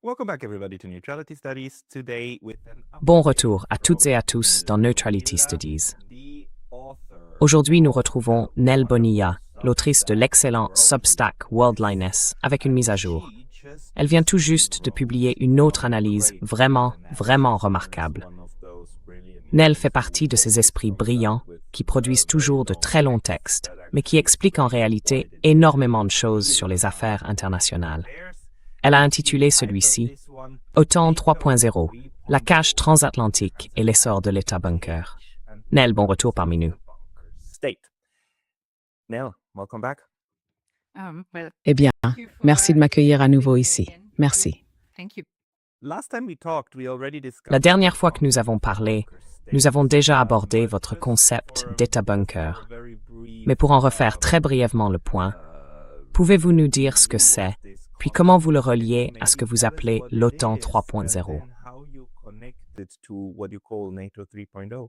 Welcome back everybody to Neutrality Studies. Today with Bon retour à toutes et à tous dans Neutrality Studies. the author Aujourd'hui, nous retrouvons Nell Bonilla, l'autrice de l'excellent Substack Worldliness, avec une mise à jour. Elle vient tout juste de publier une autre analyse vraiment remarquable. Nell fait partie de ces esprits brillants qui produisent toujours de très longs textes, mais qui expliquent en réalité énormément de choses sur les affaires internationales. Elle a intitulé celui-ci « OTAN 3.0, la cage transatlantique et l'essor de l'État bunker ». Nell, bon retour parmi nous. State. Nell, welcome back. Eh bien, merci de m'accueillir à nouveau ici. Merci. Last time we talked, we already discussed La dernière fois que nous avons parlé, nous avons déjà abordé votre concept d'État bunker. Mais pour en refaire très brièvement le point, pouvez-vous nous dire ce que c'est, puis comment vous le reliez à ce que vous appelez l'OTAN 3.0? How you connect it to what you call NATO 3.0.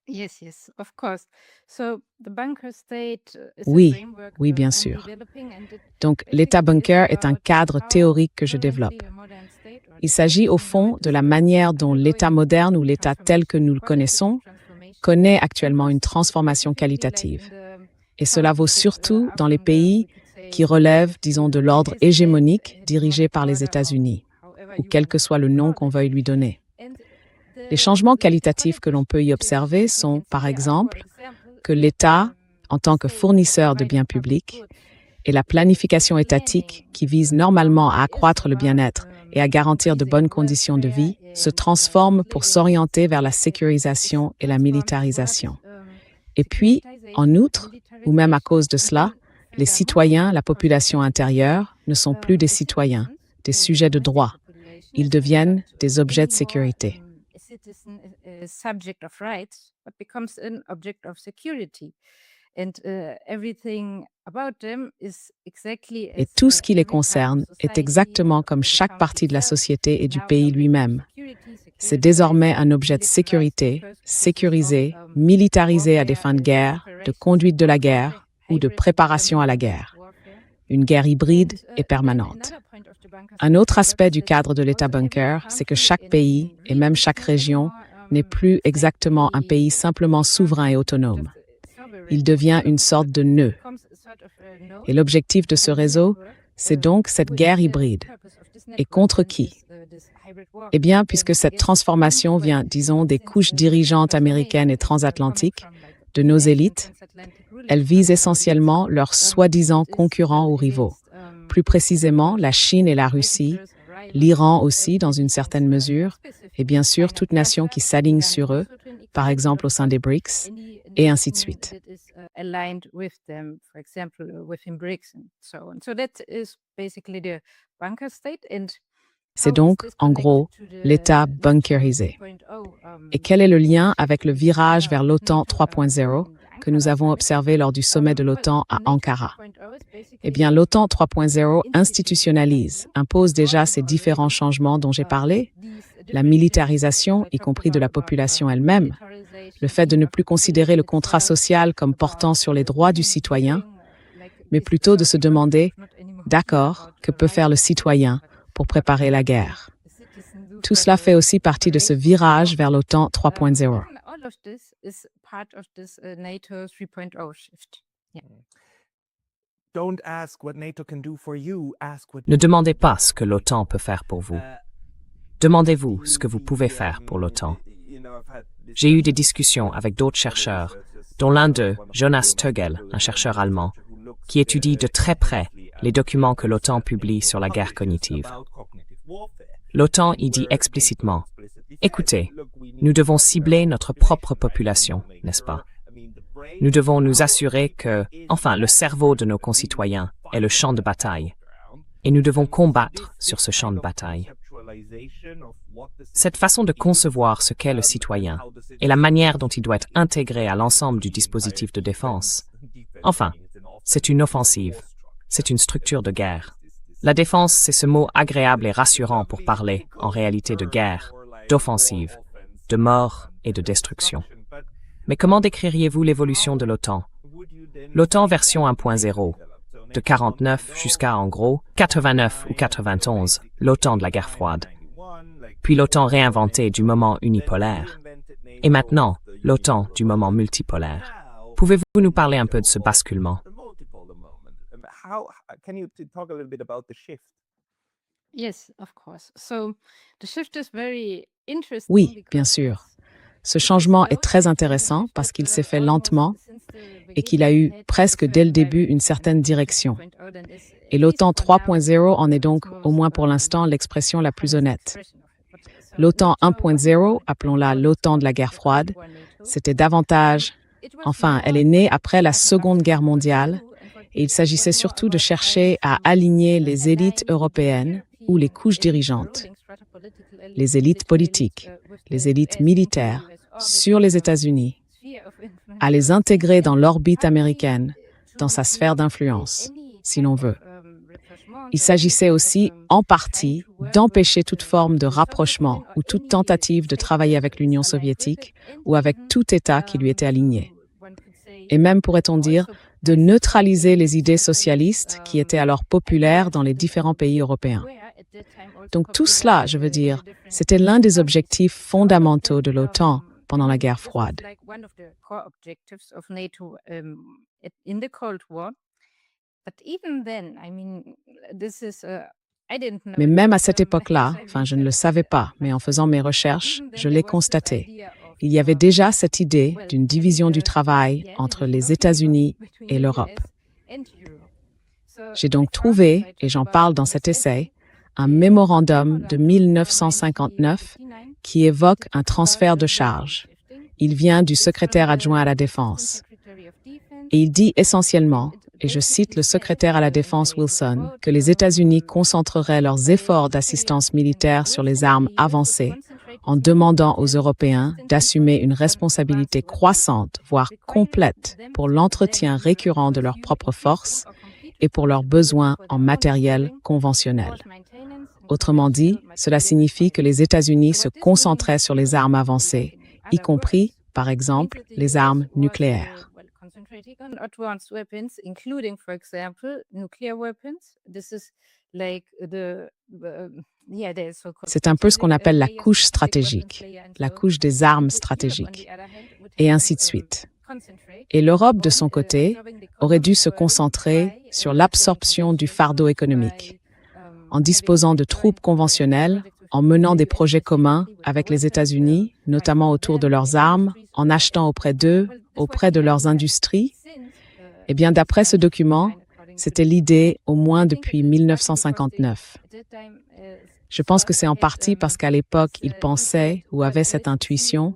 Yes, of course. So the bunker state is a Oui, framework oui, bien I'm sûr. developing and it Donc, basically l'État is bunker est un about cadre how théorique que je currently développe. a modern state or Il s'agit au fond de la manière dont l'État moderne ou l'État tel que nous le connaissons connaît actuellement une transformation qualitative. Et cela vaut surtout dans les pays qui relèvent, disons, de l'ordre hégémonique dirigé par les États-Unis, ou quel que soit le nom qu'on veuille lui donner. Les changements qualitatifs que l'on peut y observer sont, par exemple, que l'État, en tant que fournisseur de biens publics, et la planification étatique, qui vise normalement à accroître le bien-être et à garantir de bonnes conditions de vie, se transforment pour s'orienter vers la sécurisation et la militarisation. Et puis, en outre, ou même à cause de cela, les citoyens, la population intérieure, ne sont plus des citoyens, des sujets de droit. Ils deviennent des objets de sécurité. A citizen is a subject of rights, but becomes an object of security. And everything about them is exactly Et as tout ce qui les every part of concerne est society exactement comme chaque becomes partie de la itself. société et du Now pays every lui-même. security, C'est security désormais rights, un objet de military rights, sécurité, because sécurisé, of, militarisé à des warfare fins de and guerre, de operations, conduite de la warfare, guerre ou de hybrid préparation à la guerre. warfare. Une guerre hybride And, et then permanente. another point of the bunker Un state autre is aspect du that cadre de l'État also every bunker, c'est que country chaque in pays, et même region chaque is région, more, n'est plus exactement un exactly pays simplement souverain et autonome. just a sovereign Il devient une sorte de nœud. becomes a sort of a node Et l'objectif de in ce this réseau, network, c'est donc cette which guerre the hybride. purpose of this Et network contre then qui? is, this hybrid warfare. Eh bien, And puisque cette I guess transformation one vient, way, disons, des since couches this dirigeantes transformation américaines et is coming transatlantiques, from like de nos national élites, transatlantic elle rulers, vise like essentiellement leurs soi-disant it is concurrents ou rivaux, against, plus précisément la Chine et la Russie, competitors, rivals, l'Iran aussi dans une against, certaine mesure, et bien sûr China toute nation qui s'aligne sur eux, par exemple au sein des BRICS, et ainsi de suite. That is aligned with them, for example, within BRICS and so on. So that is basically the bunker state. And C'est how is donc, this en gros, connected to the l'État NATO bunkerisé. 3.0, Et quel est le lien avec le virage vers l'OTAN 3.0 que nous avons observé lors du sommet de l'OTAN à Ankara? Eh bien, l'OTAN 3.0 institutionnalise, impose déjà ces différents changements dont j'ai parlé, la militarisation, y compris de la population elle-même, le fait de ne plus considérer le contrat social comme portant sur les droits du citoyen, mais plutôt de se demander, d'accord, que peut faire le citoyen pour préparer la guerre? Tout cela fait aussi partie de ce virage vers l'OTAN 3.0. All of this is part of this NATO 3.0 shift. Don't ask what NATO can do for you, ask what Ne demandez pas ce que l'OTAN peut faire pour vous. Demandez-vous ce que vous pouvez faire pour l'OTAN. J'ai eu des discussions avec d'autres chercheurs, dont l'un d'eux, Jonas Tögel, un chercheur allemand, qui étudie de très près les documents que l'OTAN publie sur la guerre cognitive. L'OTAN y dit explicitement « Écoutez, nous devons cibler notre propre population, n'est-ce pas? Nous devons nous assurer que, enfin, le cerveau de nos concitoyens est le champ de bataille, et nous devons combattre sur ce champ de bataille. » Cette façon de concevoir ce qu'est le citoyen et la manière dont il doit être intégré à l'ensemble du dispositif de défense, enfin, c'est une offensive, c'est une structure de guerre. La défense, c'est ce mot agréable et rassurant pour parler, en réalité, de guerre, d'offensive, de mort et de destruction. Mais comment décririez-vous l'évolution de l'OTAN? L'OTAN version 1.0. de 49 jusqu'à, en gros, 89 ou 91, l'OTAN de la guerre froide. Puis l'OTAN réinventé du moment unipolaire. Et maintenant, l'OTAN du moment multipolaire. Pouvez-vous nous parler un peu de ce basculement? Can you talk a little bit about the shift? Yes, of course. So the shift is very interesting. Oui, bien sûr. Ce changement est très intéressant parce qu'il s'est fait lentement et qu'il a eu presque dès le début une certaine direction. Et l'OTAN 3.0 en est donc, au moins pour l'instant, l'expression la plus honnête. L'OTAN 1.0, appelons-la l'OTAN de la guerre froide, c'était davantage... Enfin, elle est née après la Seconde Guerre mondiale et il s'agissait surtout de chercher à aligner les élites européennes ou les couches dirigeantes, les élites politiques, les élites militaires sur les États-Unis, à les intégrer dans l'orbite américaine, dans sa sphère d'influence, si l'on veut. Il s'agissait aussi, en partie, d'empêcher toute forme de rapprochement ou toute tentative de travailler avec l'Union soviétique ou avec tout État qui lui était aligné. Et même, pourrait-on dire, de neutraliser les idées socialistes qui étaient alors populaires dans les différents pays européens. Donc tout cela, je veux dire, c'était l'un des objectifs fondamentaux de l'OTAN pendant la guerre froide. Mais même à cette époque-là, enfin je ne le savais pas, mais en faisant mes recherches, je l'ai constaté. Il y avait déjà cette idée d'une division du travail entre les États-Unis et l'Europe. J'ai donc trouvé, et j'en parle dans cet essai, un mémorandum de 1959 qui évoque un transfert de charges. Il vient du secrétaire adjoint à la Défense. Et il dit essentiellement, et je cite le secrétaire à la Défense Wilson, que les États-Unis concentreraient leurs efforts d'assistance militaire sur les armes avancées, en demandant aux Européens d'assumer une responsabilité croissante, voire complète, pour l'entretien récurrent de leurs propres forces et pour leurs besoins en matériel conventionnel. Autrement dit, cela signifie que les États-Unis se concentraient sur les armes avancées, y compris, par exemple, les armes nucléaires. C'est un peu ce qu'on appelle la couche stratégique, la couche des armes stratégiques, et ainsi de suite. Et l'Europe, de son côté, aurait dû se concentrer sur l'absorption du fardeau économique, en disposant de troupes conventionnelles, en menant des projets communs avec les États-Unis, notamment autour de leurs armes, en achetant auprès d'eux, auprès de leurs industries. Eh bien, d'après ce document, c'était l'idée au moins depuis 1959. Je pense que c'est en partie parce qu'à l'époque, ils pensaient ou avaient cette intuition.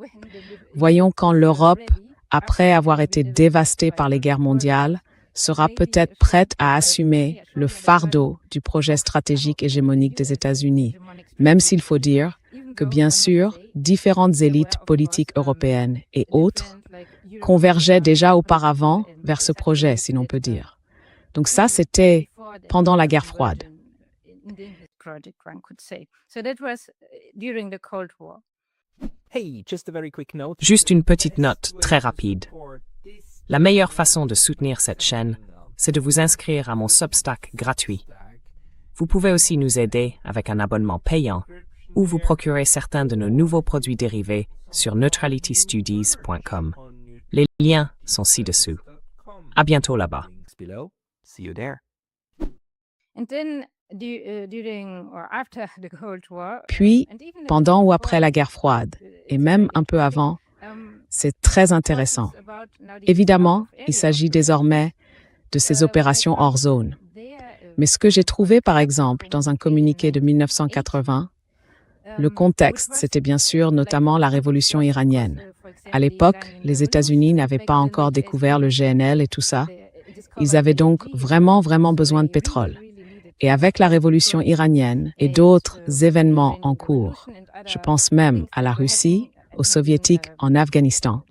Voyons quand l'Europe, après avoir été dévastée par les guerres mondiales, sera peut-être prête à assumer le fardeau du projet stratégique hégémonique des États-Unis, même s'il faut dire que, bien sûr, différentes élites politiques européennes et autres convergeaient déjà auparavant vers ce projet, si l'on peut dire. Donc ça, c'était pendant la guerre froide. Juste une petite note très rapide. La meilleure façon de soutenir cette chaîne, c'est de vous inscrire à mon Substack gratuit. Vous pouvez aussi nous aider avec un abonnement payant ou vous procurer certains de nos nouveaux produits dérivés sur neutralitystudies.com. Les liens sont ci-dessous. À bientôt là-bas. See you there. Puis, pendant ou après la guerre froide, et même un peu avant, c'est très intéressant. Évidemment, il s'agit désormais de ces opérations hors zone. Mais ce que j'ai trouvé, par exemple, dans un communiqué de 1980, le contexte, c'était bien sûr notamment la révolution iranienne. À l'époque, les États-Unis n'avaient pas encore découvert le GNL et tout ça. Ils avaient donc vraiment besoin de pétrole. Et avec la révolution iranienne et d'autres événements en cours, je pense même à la Russie, aux Soviétiques en Afghanistan,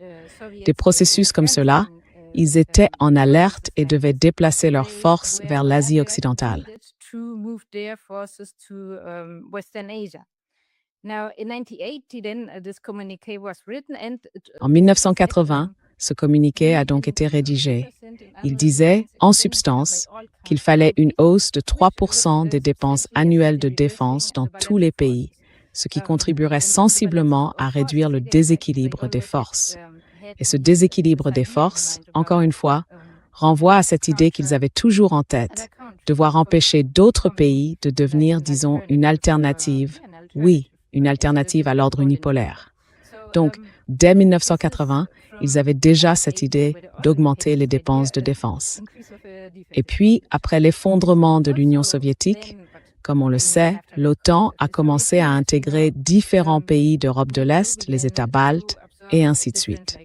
des processus comme cela, ils étaient en alerte et devaient déplacer leurs forces vers l'Asie occidentale. En 1980, ce communiqué a donc été rédigé. Il disait, en substance, qu'il fallait une hausse de 3% des dépenses annuelles de défense dans tous les pays, ce qui contribuerait sensiblement à réduire le déséquilibre des forces. Et ce déséquilibre des forces, encore une fois, renvoie à cette idée qu'ils avaient toujours en tête, devoir empêcher d'autres pays de devenir, disons, une alternative, oui, une alternative à l'ordre unipolaire. Donc, dès 1980, ils avaient déjà cette idée d'augmenter les dépenses de défense. Et puis, après l'effondrement de l'Union soviétique, comme on le sait, l'OTAN a commencé à intégrer différents pays d'Europe de l'Est, les États baltes, et ainsi de suite.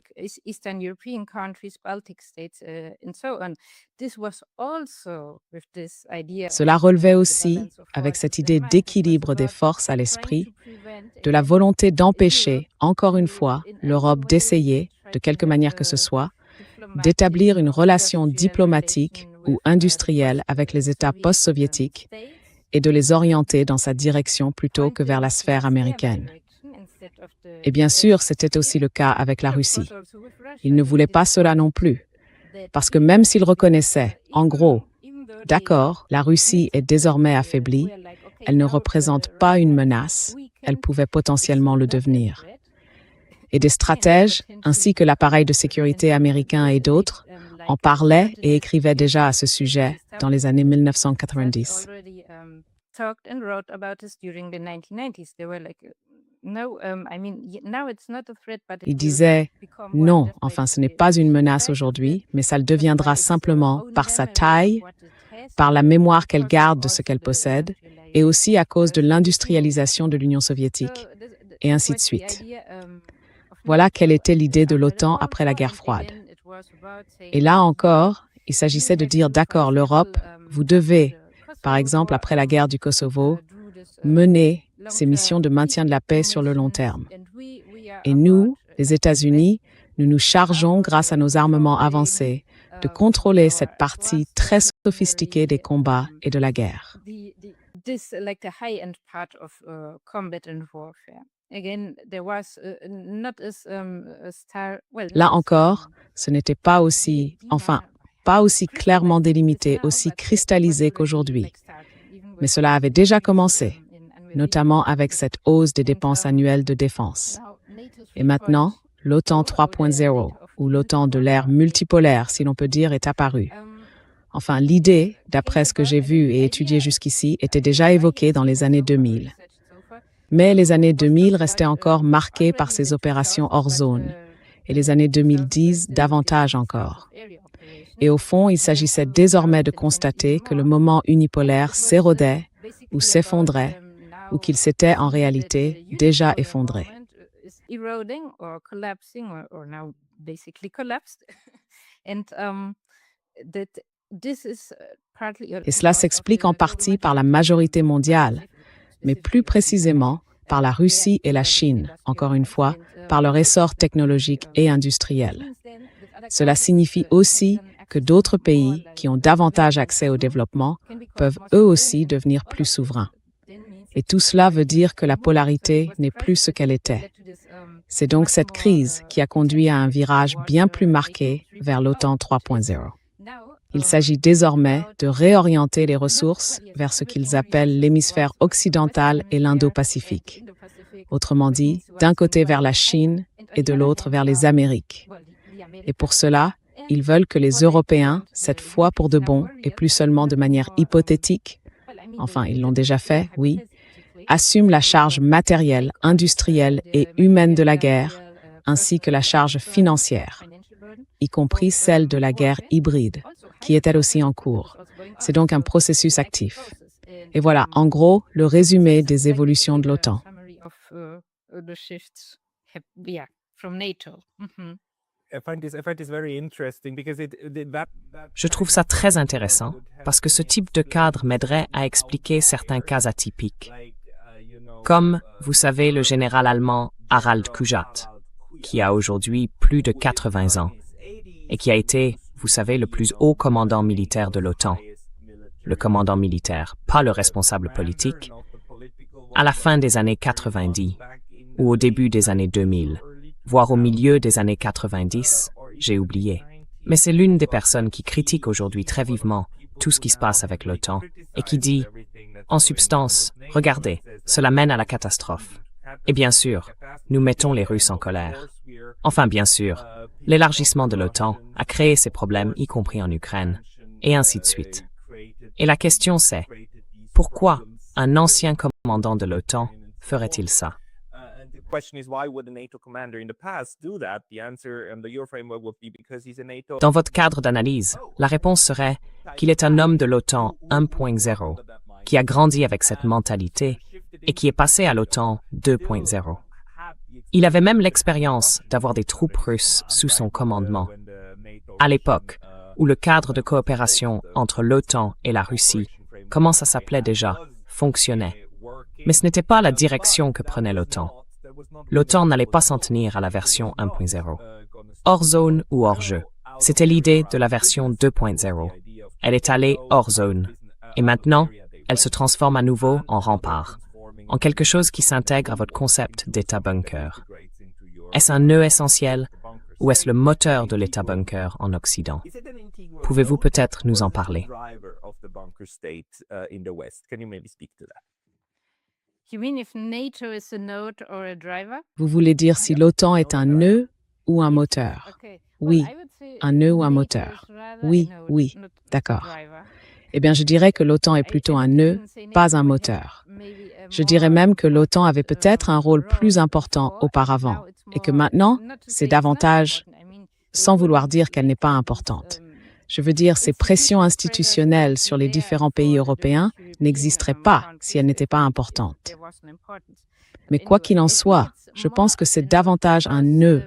Cela relevait aussi, avec cette idée d'équilibre des forces à l'esprit, de la volonté d'empêcher, encore une fois, l'Europe d'essayer, de quelque manière que ce soit, d'établir une relation diplomatique ou industrielle avec les États post-soviétiques et de les orienter dans sa direction plutôt que vers la sphère américaine. Et bien sûr, c'était aussi le cas avec la Russie. Ils ne voulaient pas cela non plus, parce que même s'ils reconnaissaient, en gros, d'accord, la Russie est désormais affaiblie, elle ne représente pas une menace, elle pouvait potentiellement le devenir. Et des stratèges, ainsi que l'appareil de sécurité américain et d'autres, en parlaient et écrivaient déjà à ce sujet dans les années 1990. Ils disaient « Non, enfin ce n'est pas une menace aujourd'hui, mais ça le deviendra simplement par sa taille, par la mémoire qu'elle garde de ce qu'elle possède, et aussi à cause de l'industrialisation de l'Union soviétique, et ainsi de suite. » Voilà quelle était l'idée de l'OTAN après la guerre froide. Et là encore, il s'agissait de dire « D'accord, l'Europe, vous devez, par exemple après la guerre du Kosovo, mener ces missions de maintien de la paix sur le long terme. Et nous, les États-Unis, nous nous chargeons, grâce à nos armements avancés, de contrôler cette partie très sophistiquée des combats et de la guerre. Là encore, ce n'était pas aussi, pas aussi clairement délimité, aussi cristallisé qu'aujourd'hui. Mais cela avait déjà commencé, notamment avec cette hausse des dépenses annuelles de défense. Et maintenant, l'OTAN 3.0, ou l'OTAN de l'ère multipolaire, si l'on peut dire, est apparue. Enfin, l'idée, d'après ce que j'ai vu et étudié jusqu'ici, était déjà évoquée dans les années 2000. Mais les années 2000 restaient encore marquées par ces opérations hors zone, et les années 2010 davantage encore. Et au fond, il s'agissait désormais de constater que le moment unipolaire s'érodait ou s'effondrait, ou qu'il s'était en réalité déjà effondré. Et cela s'explique en partie par la majorité mondiale, mais plus précisément par la Russie et la Chine, encore une fois, par leur essor technologique et industriel. Cela signifie aussi que d'autres pays qui ont davantage accès au développement peuvent eux aussi devenir plus souverains. Et tout cela veut dire que la polarité n'est plus ce qu'elle était. C'est donc cette crise qui a conduit à un virage bien plus marqué vers l'OTAN 3.0. Il s'agit désormais de réorienter les ressources vers ce qu'ils appellent l'hémisphère occidental et l'Indo-Pacifique. Autrement dit, d'un côté vers la Chine et de l'autre vers les Amériques. Et pour cela, ils veulent que les Européens, cette fois pour de bon et plus seulement de manière hypothétique, enfin ils l'ont déjà fait, oui, assument la charge matérielle, industrielle et humaine de la guerre, ainsi que la charge financière, y compris celle de la guerre hybride, qui est elle aussi en cours. C'est donc un processus actif. Et voilà, en gros, le résumé des évolutions de l'OTAN. Je trouve ça très intéressant parce que ce type de cadre m'aiderait à expliquer certains cas atypiques. Comme, vous savez, le général allemand Harald Kujat, qui a aujourd'hui plus de 80 ans et qui a été, vous savez, le plus haut commandant militaire de l'OTAN. Le commandant militaire, pas le responsable politique. À la fin des années 90 ou au début des années 2000, voire au milieu des années 90, j'ai oublié. Mais c'est l'une des personnes qui critique aujourd'hui très vivement tout ce qui se passe avec l'OTAN et qui dit, en substance, regardez, cela mène à la catastrophe. Et bien sûr, nous mettons les Russes en colère. Enfin, bien sûr, l'élargissement de l'OTAN a créé ces problèmes, y compris en Ukraine, et ainsi de suite. Et la question c'est, pourquoi un ancien commandant de l'OTAN ferait-il ça? The question is why would a NATO commander in the past do that? The answer the Euro framework would be because he's a NATO. Dans votre cadre d'analyse, la réponse serait qu'il est un homme de l'OTAN 1.0, qui a grandi avec cette mentalité et qui est passé à l'OTAN 2.0. Il avait même l'expérience d'avoir des troupes russes sous son commandement. À l'époque où le cadre de coopération entre l'OTAN et la Russie, comment ça s'appelait déjà, fonctionnait. Mais ce n'était pas la direction que prenait l'OTAN. L'OTAN n'allait pas s'en tenir à la version 1.0. Hors zone ou hors jeu. C'était l'idée de la version 2.0. Elle est allée hors zone. Et maintenant, elle se transforme à nouveau en rempart, en quelque chose qui s'intègre à votre concept d'État bunker. Est-ce un nœud essentiel ou est-ce le moteur de l'État bunker en Occident? Pouvez-vous peut-être nous en parler? You mean if NATO is a node or a driver? Vous voulez dire si l'OTAN est un nœud ou un moteur? Okay. Oui, Well, I would say un nœud ou un NATO moteur. is rather Oui, a node, oui, not a d'accord. driver. Eh bien, je dirais que l'OTAN est plutôt un nœud, pas un moteur. Je dirais même que l'OTAN avait peut-être un rôle plus important auparavant et que maintenant, c'est davantage, sans vouloir dire qu'elle n'est pas importante. Je veux dire, ces pressions institutionnelles sur les différents pays européens n'existeraient pas si elles n'étaient pas importantes. Mais quoi qu'il en soit, je pense que c'est davantage un nœud,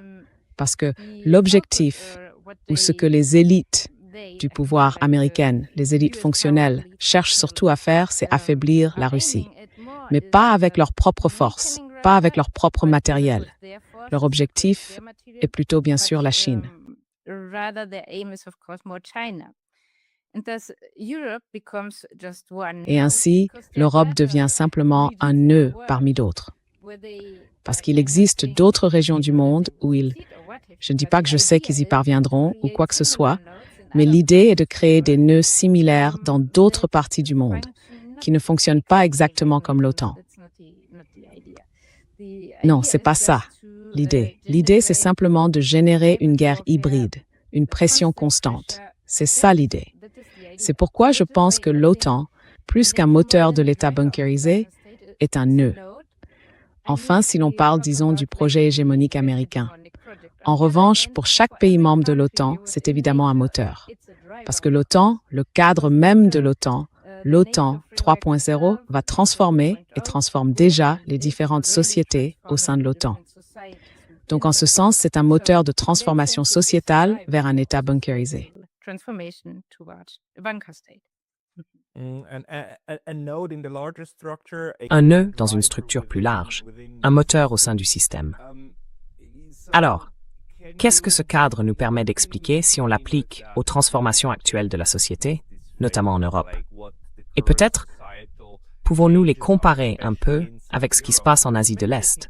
parce que l'objectif, ou ce que les élites du pouvoir américaines, les élites fonctionnelles, cherchent surtout à faire, c'est affaiblir la Russie. Mais pas avec leur propre force, pas avec leur propre matériel. Leur objectif est plutôt bien sûr la Chine. Rather, their aim is of course more China. And thus, Europe becomes just one. Et ainsi, l'Europe devient simplement un nœud parmi d'autres. Parce qu'il existe d'autres régions du monde où je ne dis pas que je sais qu'ils y parviendront ou quoi que ce soit, mais l'idée est de créer des nœuds similaires dans d'autres parties du monde, qui ne fonctionnent pas exactement comme l'OTAN. Non, c'est pas ça, l'idée. L'idée, c'est simplement de générer une guerre hybride, une pression constante. C'est ça l'idée. C'est pourquoi je pense que l'OTAN, plus qu'un moteur de l'État bunkérisé, est un nœud. Enfin, si l'on parle, disons, du projet hégémonique américain. En revanche, pour chaque pays membre de l'OTAN, c'est évidemment un moteur. Parce que l'OTAN, le cadre même de l'OTAN 3.0, va transformer et transforme déjà les différentes sociétés au sein de l'OTAN. Donc, en ce sens, c'est un moteur de transformation sociétale vers un État bunkérisé. Un nœud dans une structure plus large, un moteur au sein du système. Alors, qu'est-ce que ce cadre nous permet d'expliquer si on l'applique aux transformations actuelles de la société, notamment en Europe? Et peut-être, pouvons-nous les comparer un peu avec ce qui se passe en Asie de l'Est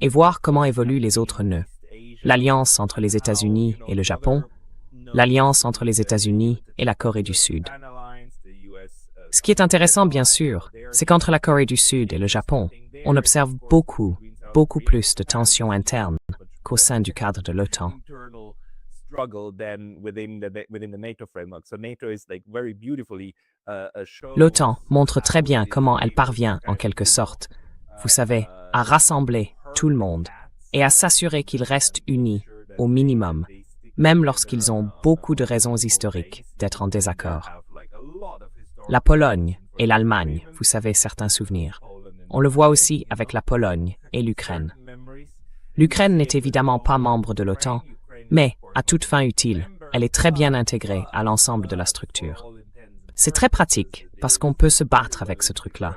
et voir comment évoluent les autres nœuds? L'alliance entre les États-Unis et le Japon, l'alliance entre les États-Unis et la Corée du Sud. Ce qui est intéressant, bien sûr, c'est qu'entre la Corée du Sud et le Japon, on observe beaucoup plus de tensions internes qu'au sein du cadre de l'OTAN. L'OTAN montre très bien comment elle parvient, en quelque sorte, vous savez, à rassembler tout le monde et à s'assurer qu'ils restent unis au minimum, même lorsqu'ils ont beaucoup de raisons historiques d'être en désaccord. La Pologne et l'Allemagne, vous savez, certains souvenirs. On le voit aussi avec la Pologne et l'Ukraine. L'Ukraine n'est évidemment pas membre de l'OTAN, mais, à toute fin utile, elle est très bien intégrée à l'ensemble de la structure. C'est très pratique, parce qu'on peut se battre avec ce truc-là.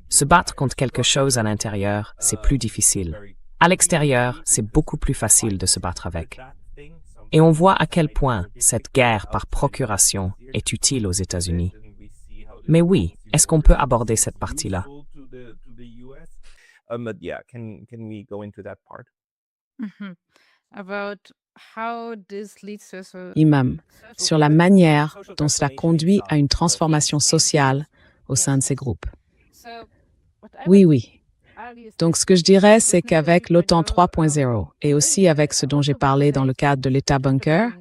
Se battre contre quelque chose à l'intérieur, c'est plus difficile. À l'extérieur, c'est beaucoup plus facile de se battre avec. Et on voit à quel point cette guerre par procuration est utile aux États-Unis. Mais oui, est-ce qu'on peut aborder cette partie-là? Yeah, can we go into that part? About et même sur la manière dont cela conduit à une transformation sociale au sein de ces groupes. Oui. Donc, ce que je dirais, c'est qu'avec l'OTAN 3.0 et aussi avec ce dont j'ai parlé dans le cadre de l'État bunker,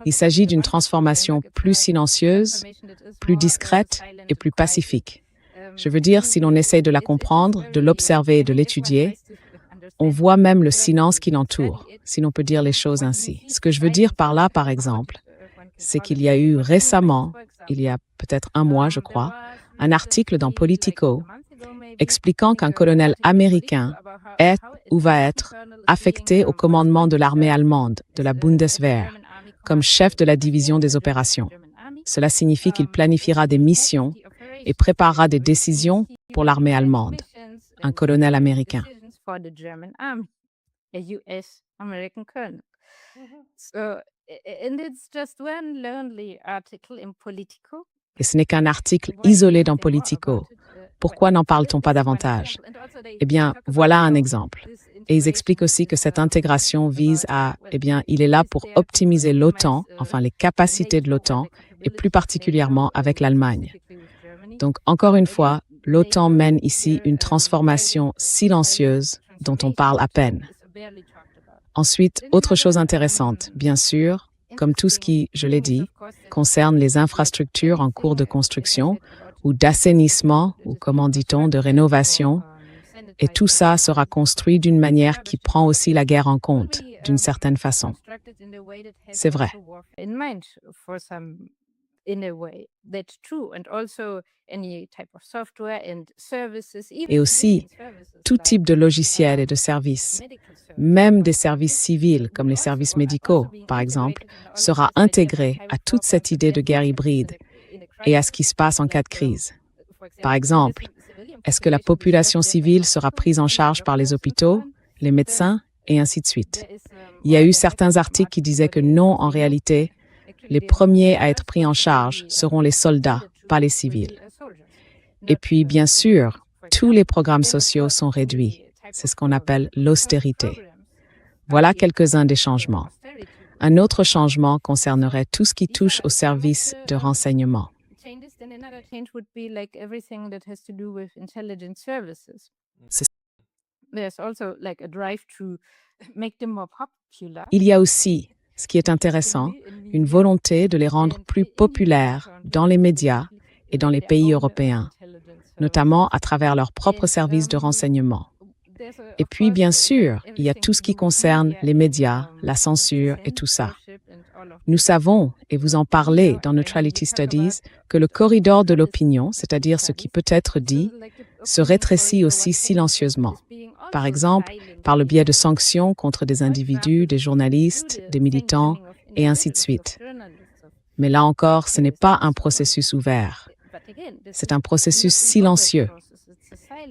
il s'agit d'une transformation plus silencieuse, plus discrète et plus pacifique. Je veux dire, si l'on essaye de la comprendre, de l'observer et de l'étudier, on voit même le silence qui l'entoure, si l'on peut dire les choses ainsi. Ce que je veux dire par là, par exemple, c'est qu'il y a eu récemment, il y a peut-être un mois, je crois, un article dans Politico expliquant qu'un colonel américain est ou va être affecté au commandement de l'armée allemande, de la Bundeswehr, comme chef de la division des opérations. Cela signifie qu'il planifiera des missions et préparera des décisions pour l'armée allemande, un colonel américain. Et ce n'est qu'un article isolé dans Politico. Pourquoi n'en parle-t-on pas davantage? Eh bien, voilà un exemple. Et ils expliquent aussi que cette intégration vise à, il est là pour optimiser l'OTAN, enfin les capacités de l'OTAN, et plus particulièrement avec l'Allemagne. Donc, encore une fois, l'OTAN mène ici une transformation silencieuse dont on parle à peine. Ensuite, autre chose intéressante, bien sûr, comme tout ce qui, je l'ai dit, concerne les infrastructures en cours de construction ou d'assainissement, ou comment dit-on, de rénovation. Et tout ça sera construit d'une manière qui prend aussi la guerre en compte, d'une certaine façon. C'est vrai. Et aussi, tout type de logiciels et de services, même des services civils comme les services médicaux, par exemple, sera intégré à toute cette idée de guerre hybride et à ce qui se passe en cas de crise. Par exemple, est-ce que la population civile sera prise en charge par les hôpitaux, les médecins, et ainsi de suite? Il y a eu certains articles qui disaient que non, en réalité, les premiers à être pris en charge seront les soldats, pas les civils. Et puis, bien sûr, tous les programmes sociaux sont réduits. C'est ce qu'on appelle l'austérité. Voilà quelques-uns des changements. Un autre changement concernerait tout ce qui touche aux services de renseignement. Il y a aussi, ce qui est intéressant, une volonté de les rendre plus populaires dans les médias et dans les pays européens, notamment à travers leurs propres services de renseignement. Et puis, bien sûr, il y a tout ce qui concerne les médias, la censure et tout ça. Nous savons, et vous en parlez dans Neutrality Studies, que le corridor de l'opinion, c'est-à-dire ce qui peut être dit, se rétrécit aussi silencieusement. Par exemple, par le biais de sanctions contre des individus, des journalistes, des militants, et ainsi de suite. Mais là encore, ce n'est pas un processus ouvert. C'est un processus silencieux.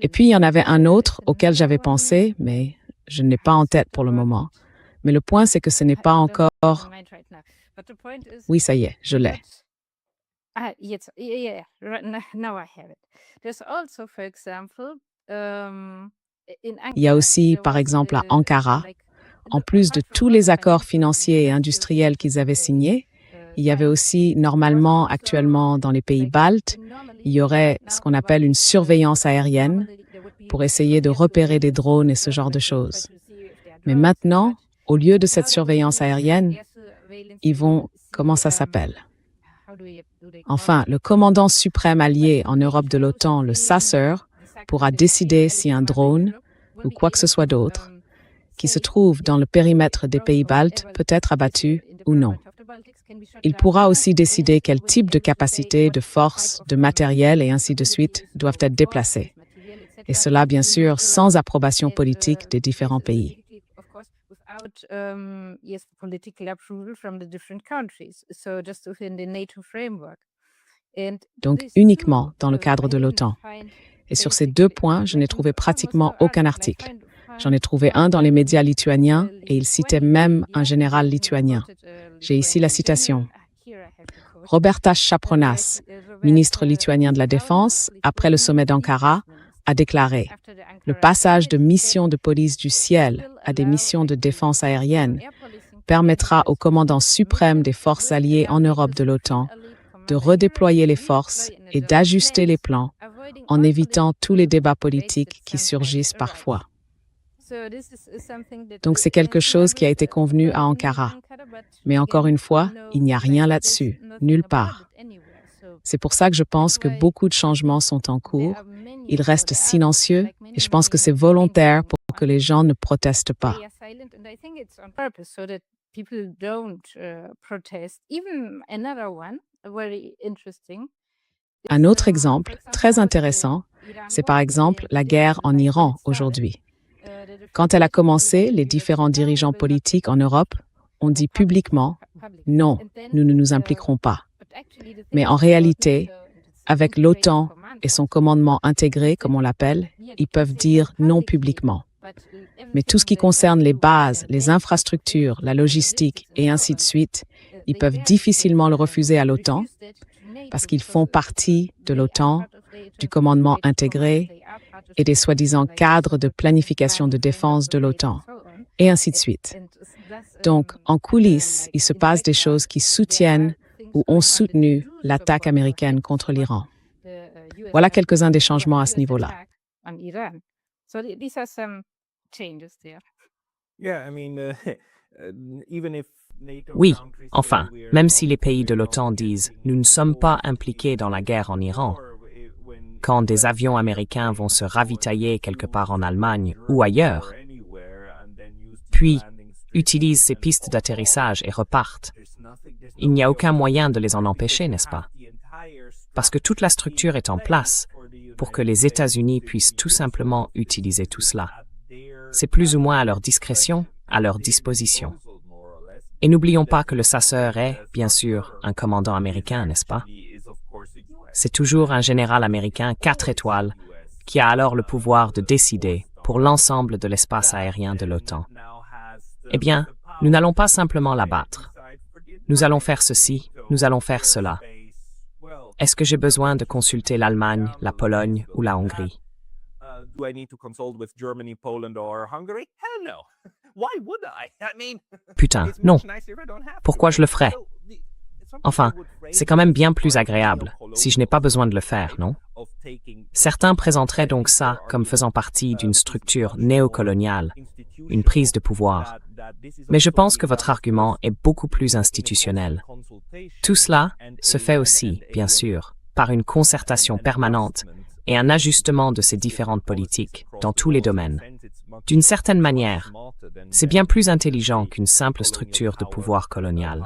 Et puis, il y en avait un autre auquel j'avais pensé, mais je ne l'ai pas en tête pour le moment. Mais le point, c'est que ce n'est pas encore... Oui, ça y est, je l'ai. Il y a aussi, par exemple, à Ankara, en plus de tous les accords financiers et industriels qu'ils avaient signés, il y avait aussi, normalement, actuellement, dans les pays baltes, il y aurait ce qu'on appelle une surveillance aérienne pour essayer de repérer des drones et ce genre de choses. Mais maintenant, au lieu de cette surveillance aérienne, ils vont, comment ça s'appelle? Enfin, le commandant suprême allié en Europe de l'OTAN, le chasseur, pourra décider si un drone ou quoi que ce soit d'autre qui se trouve dans le périmètre des pays baltes peut être abattu ou non. Il pourra aussi décider quel type de capacité, de force, de matériel et ainsi de suite doivent être déplacés. Et cela, bien sûr, sans approbation politique des différents pays. Donc, uniquement dans le cadre de l'OTAN. Et sur ces deux points, je n'ai trouvé pratiquement aucun article. J'en ai trouvé un dans les médias lituaniens et il citait même un général lituanien. J'ai ici la citation. Robertas Chapronas, ministre lituanien de la Défense, après le sommet d'Ankara, a déclaré « Le passage de missions de police du ciel à des missions de défense aérienne permettra au commandant suprême des forces alliées en Europe de l'OTAN de redéployer les forces et d'ajuster les plans en évitant tous les débats politiques qui surgissent parfois. Donc c'est quelque chose qui a été convenu à Ankara. Mais encore une fois, il n'y a rien là-dessus, nulle part. C'est pour ça que je pense que beaucoup de changements sont en cours. Ils restent silencieux et je pense que c'est volontaire pour que les gens ne protestent pas. Un autre exemple très intéressant, c'est par exemple la guerre en Iran aujourd'hui. Quand elle a commencé, les différents dirigeants politiques en Europe ont dit publiquement « Non, nous ne nous impliquerons pas ». Mais en réalité, avec l'OTAN et son commandement intégré, comme on l'appelle, ils peuvent dire non publiquement. Mais tout ce qui concerne les bases, les infrastructures, la logistique et ainsi de suite, ils peuvent difficilement le refuser à l'OTAN parce qu'ils font partie de l'OTAN, du commandement intégré et des soi-disant cadres de planification de défense de l'OTAN, et ainsi de suite. Donc, en coulisses, il se passe des choses qui soutiennent ou ont soutenu l'attaque américaine contre l'Iran. Voilà quelques-uns des changements à ce niveau-là. Oui, enfin, même si les pays de l'OTAN disent « nous ne sommes pas impliqués dans la guerre en Iran », quand des avions américains vont se ravitailler quelque part en Allemagne ou ailleurs, puis utilisent ces pistes d'atterrissage et repartent, il n'y a aucun moyen de les en empêcher, n'est-ce pas? Parce que toute la structure est en place pour que les États-Unis puissent tout simplement utiliser tout cela. C'est plus ou moins à leur discrétion, à leur disposition. Et n'oublions pas que le chasseur est, bien sûr, un commandant américain, n'est-ce pas? C'est toujours un général américain 4 étoiles qui a alors le pouvoir de décider pour l'ensemble de l'espace aérien de l'OTAN. Eh bien, nous n'allons pas simplement l'abattre. Nous allons faire ceci, nous allons faire cela. Est-ce que j'ai besoin de consulter l'Allemagne, la Pologne ou la Hongrie? Putain, non. Pourquoi je le ferais? Enfin, c'est quand même bien plus agréable, si je n'ai pas besoin de le faire, non? Certains présenteraient donc ça comme faisant partie d'une structure néocoloniale, une prise de pouvoir. Mais je pense que votre argument est beaucoup plus institutionnel. Tout cela se fait aussi, bien sûr, par une concertation permanente et un ajustement de ces différentes politiques dans tous les domaines. D'une certaine manière, c'est bien plus intelligent qu'une simple structure de pouvoir colonial.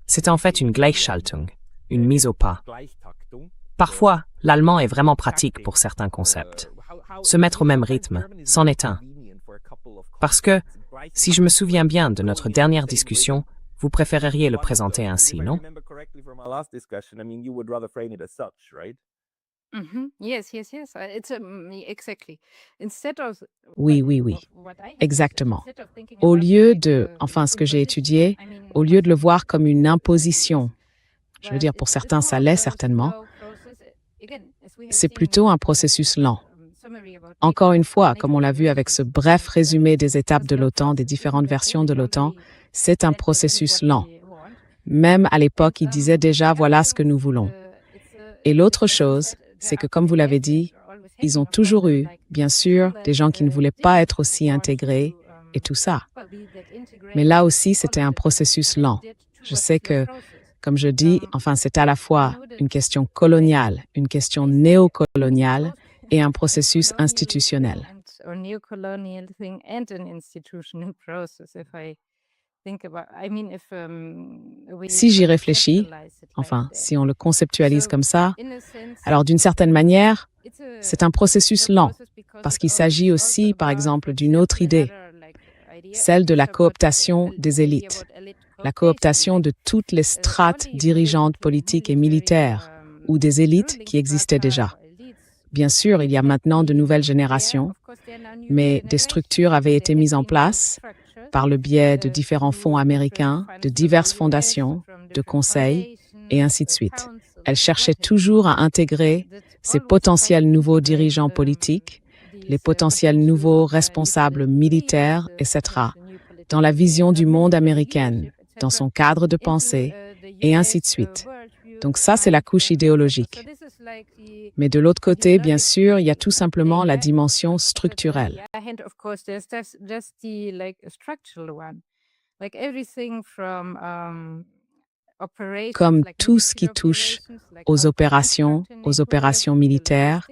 C'est en fait une Gleichschaltung, une mise au pas. Parfois, l'allemand est vraiment pratique pour certains concepts. Se mettre au même rythme, c'en est un. Parce que, si je me souviens bien de notre dernière discussion, vous préféreriez le présenter ainsi, non? Oui, exactement. Au lieu de, enfin ce que j'ai étudié, au lieu de le voir comme une imposition, je veux dire pour certains ça l'est certainement, c'est plutôt un processus lent. Encore une fois, comme on l'a vu avec ce bref résumé des étapes de l'OTAN, des différentes versions de l'OTAN, c'est un processus lent. Même à l'époque, ils disaient déjà voilà ce que nous voulons. Et l'autre chose, c'est que comme vous l'avez dit, ils ont toujours eu, bien sûr, des gens qui ne voulaient pas être aussi intégrés et tout ça. Mais là aussi, c'était un processus lent. Je sais que, comme je dis, enfin, c'est à la fois une question coloniale, une question néocoloniale et un processus institutionnel. Si j'y réfléchis, enfin, si on le conceptualise comme ça, alors d'une certaine manière, c'est un processus lent, parce qu'il s'agit aussi, par exemple, d'une autre idée, celle de la cooptation des élites, la cooptation de toutes les strates dirigeantes politiques et militaires, ou des élites qui existaient déjà. Bien sûr, il y a maintenant de nouvelles générations, mais des structures avaient été mises en place par le biais de différents fonds américains, de diverses fondations, de conseils, et ainsi de suite. Elles cherchaient toujours à intégrer ces potentiels nouveaux dirigeants politiques, les potentiels nouveaux responsables militaires, etc., dans la vision du monde américaine, dans son cadre de pensée, et ainsi de suite. Donc ça, c'est la couche idéologique. Mais de l'autre côté, bien sûr, il y a tout simplement la dimension structurelle. Comme tout ce qui touche aux opérations militaires,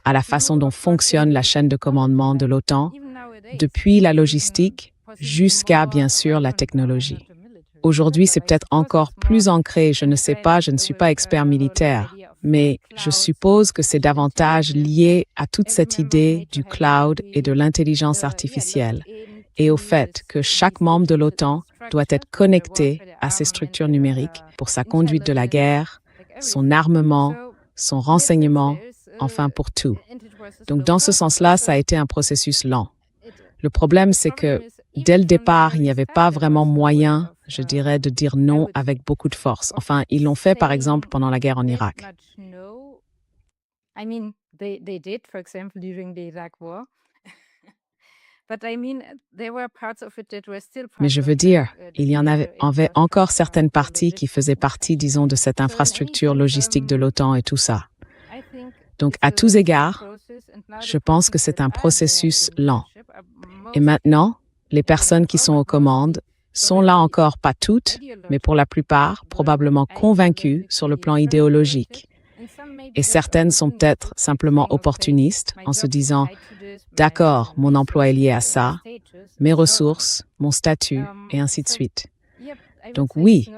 à la façon dont fonctionne la chaîne de commandement de l'OTAN, depuis la logistique jusqu'à, bien sûr, la technologie. Aujourd'hui, c'est peut-être encore plus ancré, je ne sais pas, je ne suis pas expert militaire, mais je suppose que c'est davantage lié à toute cette idée du cloud et de l'intelligence artificielle, et au fait que chaque membre de l'OTAN doit être connecté à ces structures numériques pour sa conduite de la guerre, son armement, son renseignement, enfin pour tout. Donc dans ce sens-là, ça a été un processus lent. Le problème, c'est que dès le départ, il n'y avait pas vraiment moyen, je dirais, de dire non avec beaucoup de force. Enfin, ils l'ont fait, par exemple, pendant la guerre en Irak. Mais je veux dire, il y en avait encore certaines parties qui faisaient partie, disons, de cette infrastructure logistique de l'OTAN et tout ça. Donc, à tous égards, je pense que c'est un processus lent. Et maintenant, les personnes qui sont aux commandes sont là encore pas toutes, mais pour la plupart, probablement convaincues sur le plan idéologique. Et certaines sont peut-être simplement opportunistes en se disant « D'accord, mon emploi est lié à ça, mes ressources, mon statut, et ainsi de suite. » Donc oui,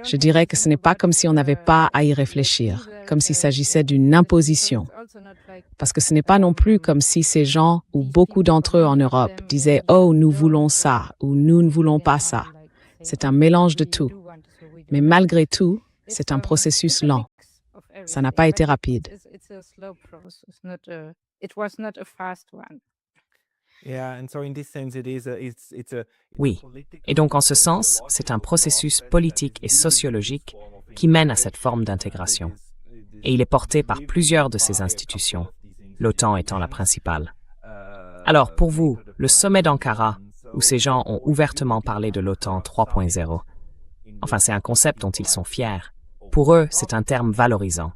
je dirais que ce n'est pas comme si on n'avait pas à y réfléchir, comme s'il s'agissait d'une imposition. Parce que ce n'est pas non plus comme si ces gens, ou beaucoup d'entre eux en Europe, disaient « Oh, nous voulons ça » ou « Nous ne voulons pas ça ». C'est un mélange de tout. Mais malgré tout, c'est un processus lent. Ça n'a pas été rapide. Oui, et donc en ce sens, c'est un processus politique et sociologique qui mène à cette forme d'intégration. Et il est porté par plusieurs de ces institutions, l'OTAN étant la principale. Alors, pour vous, le sommet d'Ankara, où ces gens ont ouvertement parlé de l'OTAN 3.0, enfin, c'est un concept dont ils sont fiers. Pour eux, c'est un terme valorisant.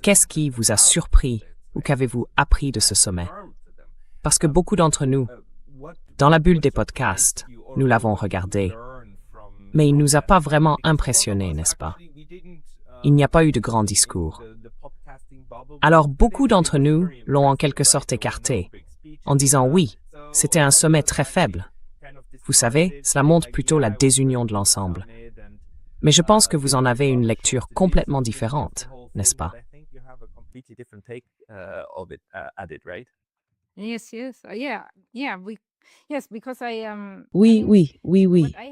Qu'est-ce qui vous a surpris ou qu'avez-vous appris de ce sommet? Parce que beaucoup d'entre nous, dans la bulle des podcasts, nous l'avons regardé, mais il ne nous a pas vraiment impressionnés, n'est-ce pas? Il n'y a pas eu de grands discours. Alors beaucoup d'entre nous l'ont en quelque sorte écarté, en disant oui, c'était un sommet très faible. Vous savez, cela montre plutôt la désunion de l'ensemble. Mais je pense que vous en avez une lecture complètement différente, n'est-ce pas?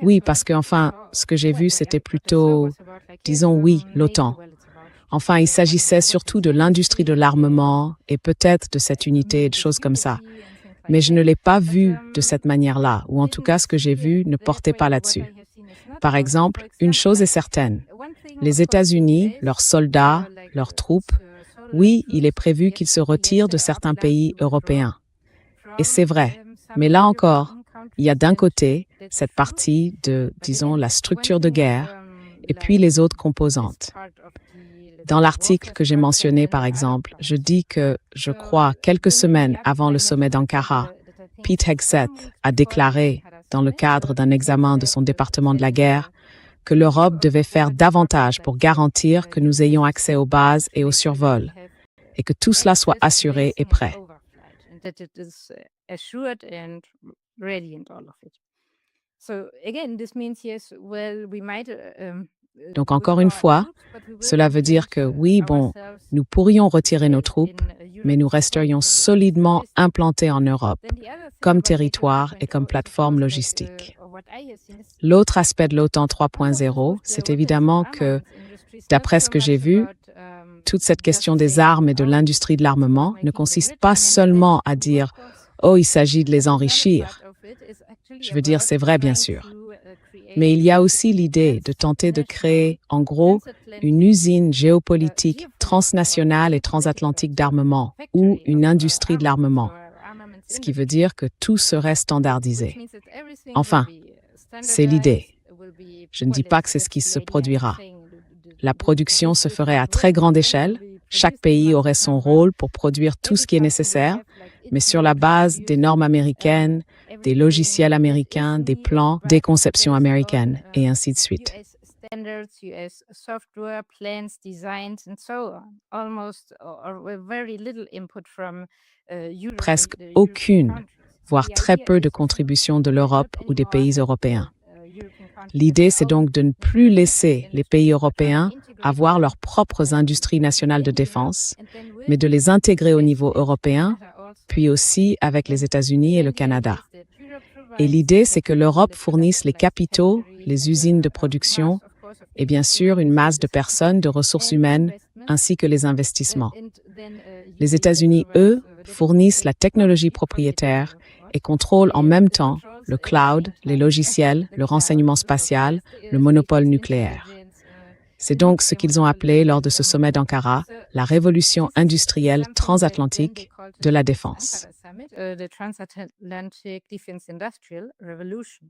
Oui, parce que enfin, ce que j'ai vu, c'était plutôt, disons oui, l'OTAN. Enfin, il s'agissait surtout de l'industrie de l'armement et peut-être de cette unité et de choses comme ça. Mais je ne l'ai pas vu de cette manière-là, ou en tout cas, ce que j'ai vu ne portait pas là-dessus. Par exemple, une chose est certaine. Les États-Unis, leurs soldats, leurs troupes, oui, il est prévu qu'ils se retirent de certains pays européens. Et c'est vrai. Mais là encore, il y a d'un côté cette partie de, disons, la structure de guerre et puis les autres composantes. Dans l'article que j'ai mentionné, par exemple, je dis que, je crois, quelques semaines avant le sommet d'Ankara, Pete Hegseth a déclaré, dans le cadre d'un examen de son département de la guerre, que l'Europe devait faire davantage pour garantir que nous ayons accès aux bases et aux survols, et que tout cela soit assuré et prêt. Donc encore une fois, cela veut dire que oui, bon, nous pourrions retirer nos troupes, mais nous resterions solidement implantés en Europe, comme territoire et comme plateforme logistique. L'autre aspect de l'OTAN 3.0, c'est évidemment que, d'après ce que j'ai vu, toute cette question des armes et de l'industrie de l'armement ne consiste pas seulement à dire « Oh, il s'agit de les enrichir ». Je veux dire, c'est vrai, bien sûr. Mais il y a aussi l'idée de tenter de créer, en gros, une usine géopolitique transnationale et transatlantique d'armement ou une industrie de l'armement. ce qui veut dire que tout serait standardisé. Enfin, c'est l'idée. Je ne dis pas que c'est ce qui se produira. La production se ferait à très grande échelle. Chaque pays aurait son rôle pour produire tout ce qui est nécessaire, mais sur la base des normes américaines, des logiciels américains, des plans, des conceptions américaines, et ainsi de suite. Standards, US software, plans, designs, and so on. Almost or very little input from Europe. Presque aucune, voire très peu de contributions de l'Europe ou des pays européens. L'idée, c'est donc de ne plus laisser les pays européens avoir leurs propres industries nationales de défense, mais de les intégrer au niveau européen, puis aussi avec les États-Unis et le Canada. Et l'idée, c'est que l'Europe fournisse les capitaux, les usines de production et bien sûr une masse de personnes, de ressources humaines, ainsi que les investissements. Les États-Unis, eux, fournissent la technologie propriétaire et contrôlent en même temps le cloud, les logiciels, le renseignement spatial, le monopole nucléaire. C'est donc ce qu'ils ont appelé lors de ce sommet d'Ankara la révolution industrielle transatlantique de la défense. The transatlantic defense industrial revolution,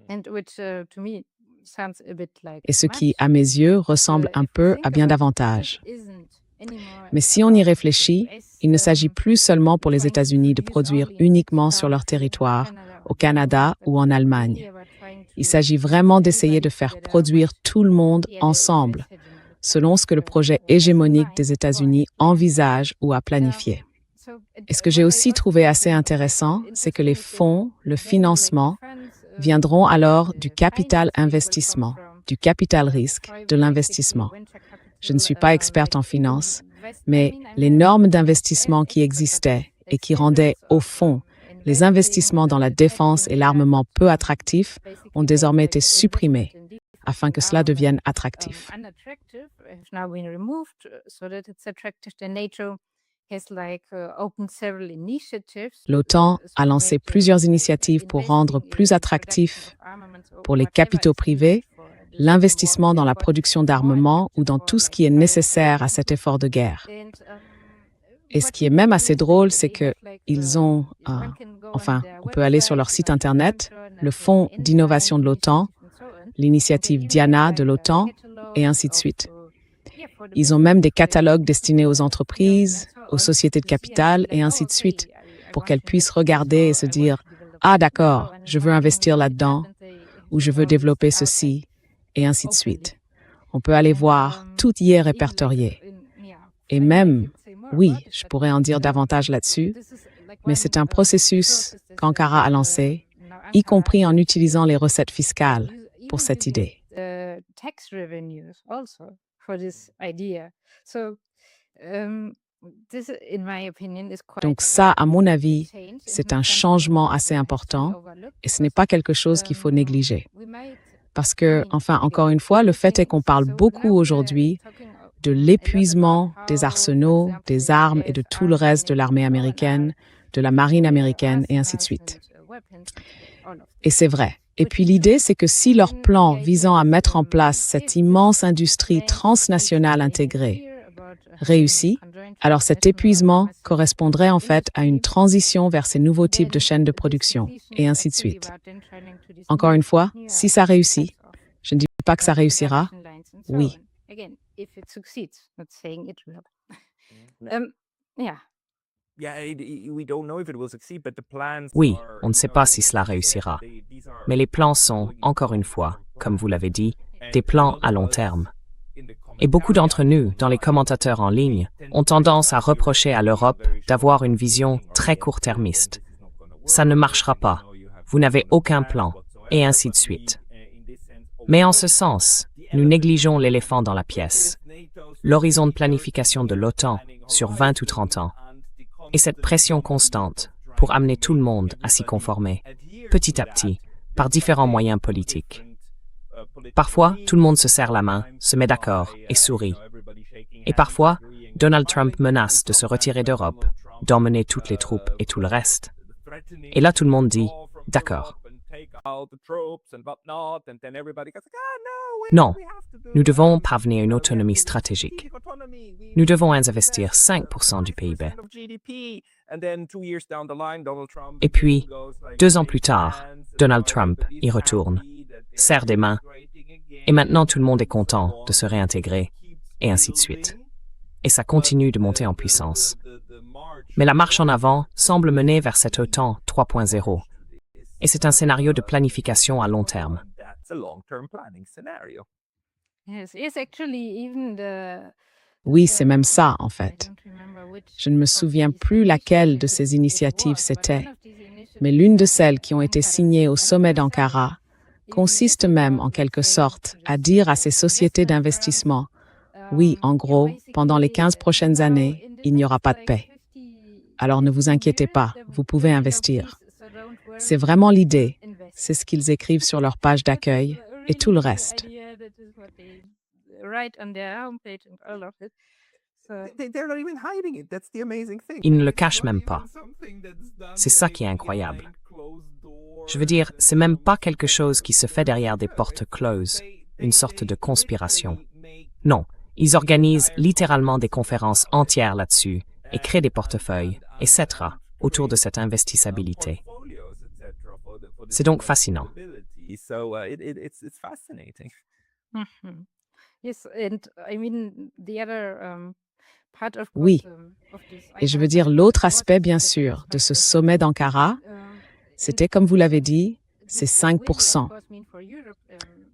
and which to me sounds a bit like. Et ce qui, à mes yeux, ressemble un peu à bien davantage. Mais si on y réfléchit, il ne s'agit plus seulement pour les États-Unis de produire uniquement sur leur territoire, au Canada ou en Allemagne. Il s'agit vraiment d'essayer de faire produire tout le monde ensemble, selon ce que le projet hégémonique des États-Unis envisage ou a planifié. Et ce que j'ai aussi trouvé assez intéressant, c'est que les fonds, le financement, viendront alors du capital investissement, du capital risque, de l'investissement. Je ne suis pas experte en finance, mais les normes d'investissement qui existaient et qui rendaient, au fond, les investissements dans la défense et l'armement peu attractifs ont désormais été supprimés afin que cela devienne attractif. L'OTAN a lancé plusieurs initiatives pour rendre plus attractif pour les capitaux privés l'investissement dans la production d'armement ou dans tout ce qui est nécessaire à cet effort de guerre. Et ce qui est même assez drôle, c'est qu'ils ont, on peut aller sur leur site internet, le Fonds d'innovation de l'OTAN, l'initiative Diana de l'OTAN, et ainsi de suite. Ils ont même des catalogues destinés aux entreprises, aux sociétés de capital, et ainsi de suite, pour qu'elles puissent regarder et se dire « Ah d'accord, je veux investir là-dedans » ou « Je veux développer ceci » et ainsi de suite. On peut aller voir, tout y est répertorié. Et même, oui, je pourrais en dire davantage là-dessus, mais c'est un processus qu'Ankara a lancé, y compris en utilisant les recettes fiscales pour cette idée. Donc ça, à mon avis, c'est un changement assez important et ce n'est pas quelque chose qu'il faut négliger. Parce que, encore une fois, le fait est qu'on parle beaucoup aujourd'hui de l'épuisement des arsenaux, des armes et de tout le reste de l'armée américaine, de la marine américaine et ainsi de suite. Et c'est vrai. Et puis l'idée, c'est que si leur plan visant à mettre en place cette immense industrie transnationale intégrée réussit, alors cet épuisement correspondrait en fait à une transition vers ces nouveaux types de chaînes de production, et ainsi de suite. Encore une fois, si ça réussit, je ne dis pas que ça réussira, oui. Oui, on ne sait pas si cela réussira. Mais les plans sont, encore une fois, comme vous l'avez dit, des plans à long terme. Et beaucoup d'entre nous, dans les commentateurs en ligne, ont tendance à reprocher à l'Europe d'avoir une vision très court-termiste. Ça ne marchera pas, vous n'avez aucun plan, et ainsi de suite. Mais en ce sens, nous négligeons l'éléphant dans la pièce, l'horizon de planification de l'OTAN sur 20 ou 30 ans, et cette pression constante pour amener tout le monde à s'y conformer, petit à petit, par différents moyens politiques. Parfois, tout le monde se serre la main, se met d'accord et sourit. Et parfois, Donald Trump menace de se retirer d'Europe, d'emmener toutes les troupes et tout le reste. Et là, tout le monde dit « D'accord. » Non, nous devons parvenir à une autonomie stratégique. Nous devons investir 5% du PIB. Et puis, 2 ans plus tard, Donald Trump y retourne, serre des mains, et maintenant tout le monde est content de se réintégrer, et ainsi de suite. Et ça continue de monter en puissance. Mais la marche en avant semble mener vers cette OTAN 3.0. Et c'est un scénario de planification à long terme. Oui, c'est même ça, en fait. Je ne me souviens plus laquelle de ces initiatives c'était, mais l'une de celles qui ont été signées au sommet d'Ankara consiste même, en quelque sorte, à dire à ces sociétés d'investissement, oui, en gros, pendant les 15 prochaines années, il n'y aura pas de paix. Alors ne vous inquiétez pas, vous pouvez investir. C'est vraiment l'idée. C'est ce qu'ils écrivent sur leur page d'accueil et tout le reste. Ils ne le cachent même pas. C'est ça qui est incroyable. Je veux dire, c'est même pas quelque chose qui se fait derrière des portes closes, une sorte de conspiration. Non, ils organisent littéralement des conférences entières là-dessus et créent des portefeuilles, etc., autour de cette investissabilité. C'est donc fascinant. Oui, et je veux dire l'autre aspect, bien sûr, de ce sommet d'Ankara, c'était, comme vous l'avez dit, c'est 5%.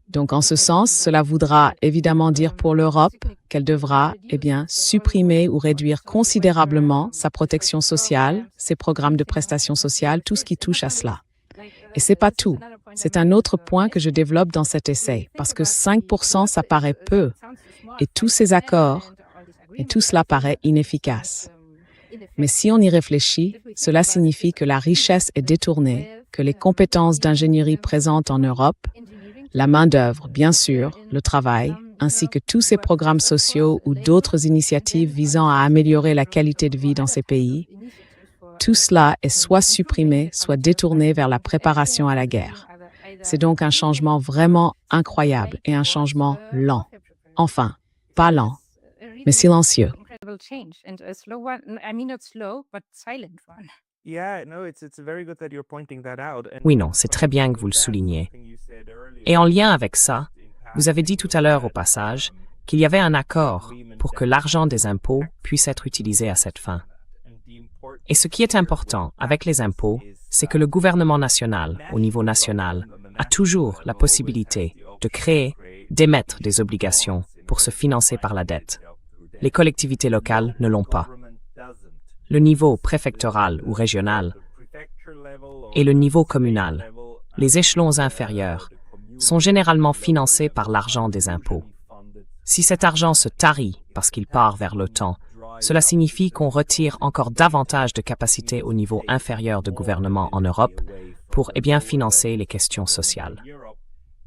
Donc, en ce sens, cela voudra évidemment dire pour l'Europe qu'elle devra, supprimer ou réduire considérablement sa protection sociale, ses programmes de prestations sociales, tout ce qui touche à cela. Et c'est pas tout. C'est un autre point que je développe dans cet essai, parce que 5%, ça paraît peu. Et tous ces accords, et tout cela paraît inefficace. Mais si on y réfléchit, cela signifie que la richesse est détournée, que les compétences d'ingénierie présentes en Europe, la main-d'œuvre, bien sûr, le travail, ainsi que tous ces programmes sociaux ou d'autres initiatives visant à améliorer la qualité de vie dans ces pays, tout cela est soit supprimé, soit détourné vers la préparation à la guerre. C'est donc un changement vraiment incroyable et un changement lent. Enfin, pas lent, mais silencieux. Oui, non, c'est très bien que vous le souligniez. Et en lien avec ça, vous avez dit tout à l'heure au passage qu'il y avait un accord pour que l'argent des impôts puisse être utilisé à cette fin. Et ce qui est important avec les impôts, c'est que le gouvernement national, au niveau national, a toujours la possibilité de créer, d'émettre des obligations pour se financer par la dette. Les collectivités locales ne l'ont pas. Le niveau préfectoral ou régional et le niveau communal, les échelons inférieurs, sont généralement financés par l'argent des impôts. Si cet argent se tarit parce qu'il part vers l'OTAN, cela signifie qu'on retire encore davantage de capacité au niveau inférieur de gouvernement en Europe pour financer les questions sociales.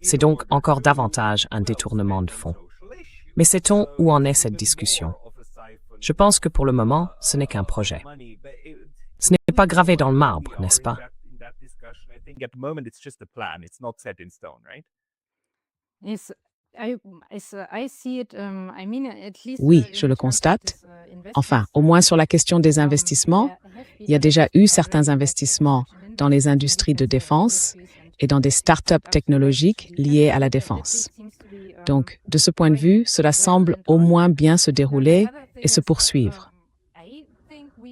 C'est donc encore davantage un détournement de fonds. Mais sait-on où en est cette discussion? Je pense que pour le moment, ce n'est qu'un projet. Ce n'est pas gravé dans le marbre, n'est-ce pas? Oui, je le constate. Enfin, au moins sur la question des investissements, il y a déjà eu certains investissements dans les industries de défense et dans des start-up technologiques liées à la défense. Donc, de ce point de vue, cela semble au moins bien se dérouler et se poursuivre.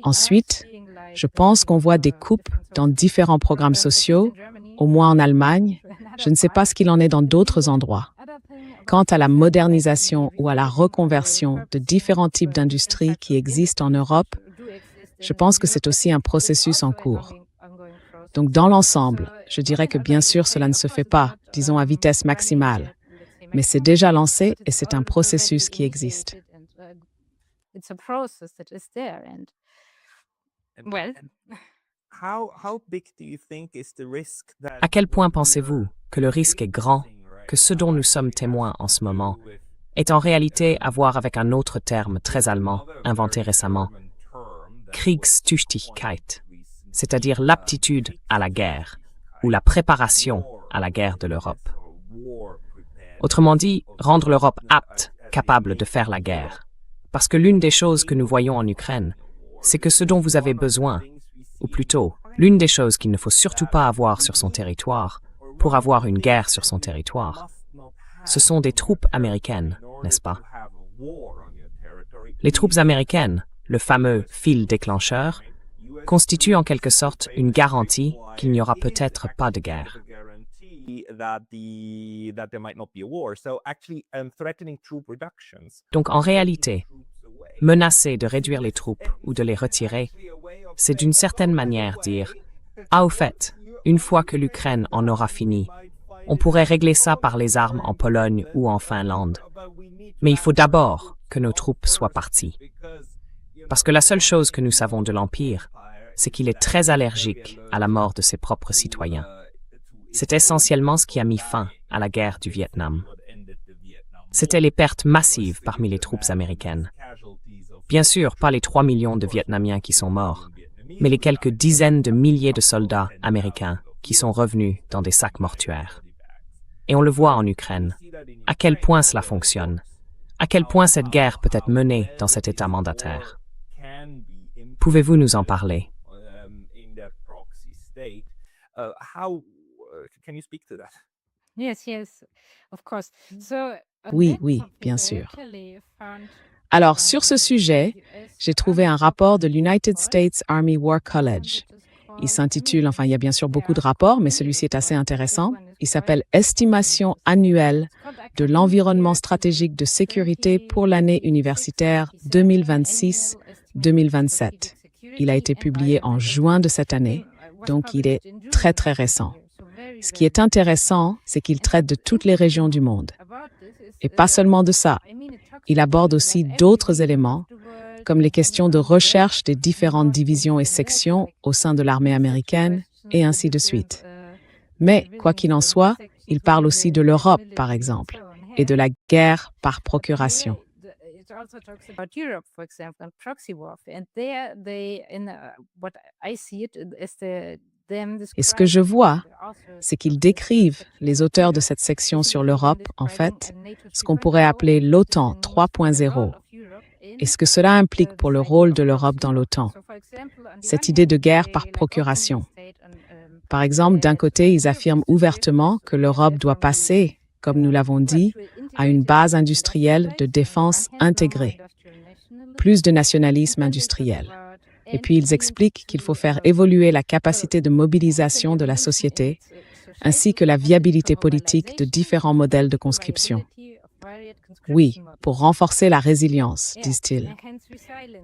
Ensuite, je pense qu'on voit des coupes dans différents programmes sociaux, au moins en Allemagne. Je ne sais pas ce qu'il en est dans d'autres endroits. Quant à la modernisation ou à la reconversion de différents types d'industries qui existent en Europe, je pense que c'est aussi un processus en cours. Donc, dans l'ensemble, je dirais que bien sûr, cela ne se fait pas, disons, à vitesse maximale. Mais c'est déjà lancé et c'est un processus qui existe. À quel point pensez-vous que le risque est grand que ce dont nous sommes témoins en ce moment est en réalité à voir avec un autre terme très allemand, inventé récemment, Kriegstüchtigkeit, c'est-à-dire l'aptitude à la guerre ou la préparation à la guerre de l'Europe. Autrement dit, rendre l'Europe apte, capable de faire la guerre. Parce que l'une des choses que nous voyons en Ukraine, c'est que ce dont vous avez besoin, ou plutôt, l'une des choses qu'il ne faut surtout pas avoir sur son territoire, pour avoir une guerre sur son territoire, ce sont des troupes américaines, n'est-ce pas? Les troupes américaines, le fameux fil déclencheur, constituent en quelque sorte une garantie qu'il n'y aura peut-être pas de guerre. Donc en réalité, menacer de réduire les troupes ou de les retirer, c'est d'une certaine manière dire « Ah, au fait, une fois que l'Ukraine en aura fini, on pourrait régler ça par les armes en Pologne ou en Finlande. Mais il faut d'abord que nos troupes soient parties. » Parce que la seule chose que nous savons de l'Empire, c'est qu'il est très allergique à la mort de ses propres citoyens. C'est essentiellement ce qui a mis fin à la guerre du Vietnam. C'étaient les pertes massives parmi les troupes américaines. Bien sûr, pas les 3 millions de Vietnamiens qui sont morts, mais les quelques dizaines de milliers de soldats américains qui sont revenus dans des sacs mortuaires. Et on le voit en Ukraine. À quel point cela fonctionne? À quel point cette guerre peut être menée dans cet État mandataire? Pouvez-vous nous en parler? Yes, yes, of course. So, Oui, oui, bien sûr. Alors, sur ce sujet, j'ai trouvé un rapport de l'United States Army War College. Il s'intitule, enfin, il y a bien sûr beaucoup de rapports, mais celui-ci est assez intéressant. Il s'appelle « Estimation annuelle de l'environnement stratégique de sécurité pour l'année universitaire 2026-2027 ». Il a été publié en juin de cette année, donc il est très, très récent. Ce qui est intéressant, c'est qu'il traite de toutes les régions du monde. Et pas seulement de ça. Il aborde aussi d'autres éléments, comme les questions de recherche des différentes divisions et sections au sein de l'armée américaine, et ainsi de suite. Mais, quoi qu'il en soit, il parle aussi de l'Europe, par exemple, et de la guerre par procuration. Et ce que je vois, c'est qu'ils décrivent, les auteurs de cette section sur l'Europe, en fait, ce qu'on pourrait appeler l'OTAN 3.0, et ce que cela implique pour le rôle de l'Europe dans l'OTAN. Cette idée de guerre par procuration. Par exemple, d'un côté, ils affirment ouvertement que l'Europe doit passer, comme nous l'avons dit, à une base industrielle de défense intégrée. Plus de nationalisme industriel. Et puis ils expliquent qu'il faut faire évoluer la capacité de mobilisation de la société, ainsi que la viabilité politique de différents modèles de conscription. Oui, pour renforcer la résilience, disent-ils.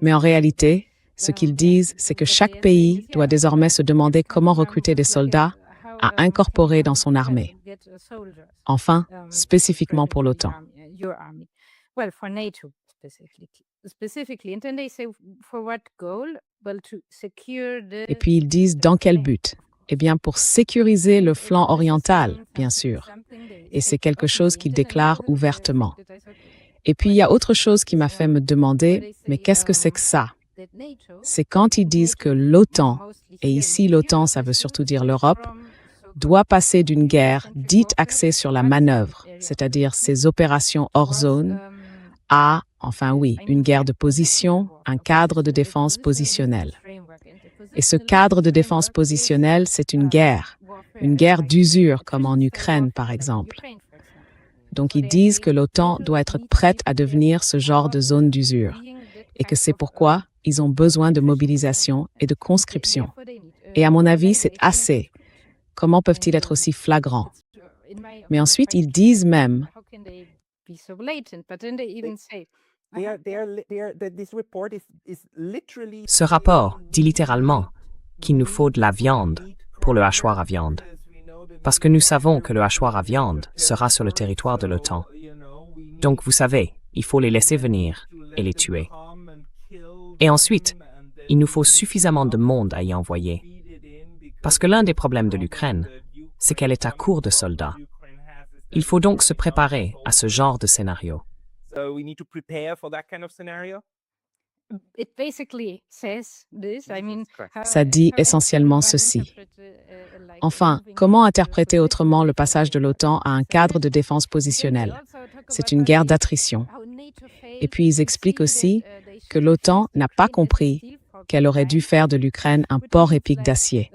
Mais en réalité, ce qu'ils disent, c'est que chaque pays doit désormais se demander comment recruter des soldats à incorporer dans son armée. Enfin, spécifiquement pour l'OTAN. Et puis ils disent dans quel but? Eh bien pour sécuriser le flanc oriental, bien sûr. Et c'est quelque chose qu'ils déclarent ouvertement. Et puis il y a autre chose qui m'a fait me demander, mais qu'est-ce que c'est que ça? C'est quand ils disent que l'OTAN, et ici l'OTAN ça veut surtout dire l'Europe, doit passer d'une guerre dite axée sur la manœuvre, c'est-à-dire ses opérations hors zone, à, enfin oui, une guerre de position, un cadre de défense positionnelle. Et ce cadre de défense positionnelle, c'est une guerre d'usure, comme en Ukraine, par exemple. Donc ils disent que l'OTAN doit être prête à devenir ce genre de zone d'usure, et que c'est pourquoi ils ont besoin de mobilisation et de conscription. Et à mon avis, c'est assez. Comment peuvent-ils être aussi flagrants? Mais ensuite, ils disent même Ce rapport dit littéralement qu'il nous faut de la viande pour le hachoir à viande. Parce que nous savons que le hachoir à viande sera sur le territoire de l'OTAN. Donc vous savez, il faut les laisser venir et les tuer. Et ensuite, il nous faut suffisamment de monde à y envoyer. Parce que l'un des problèmes de l'Ukraine, c'est qu'elle est à court de soldats. Il faut donc se préparer à ce genre de scénario. Ça dit essentiellement ceci. Enfin, comment interpréter autrement le passage de l'OTAN à un cadre de défense positionnelle? C'est une guerre d'attrition. Et puis ils expliquent aussi que l'OTAN n'a pas compris qu'elle aurait dû faire de l'Ukraine un port épique d'acier.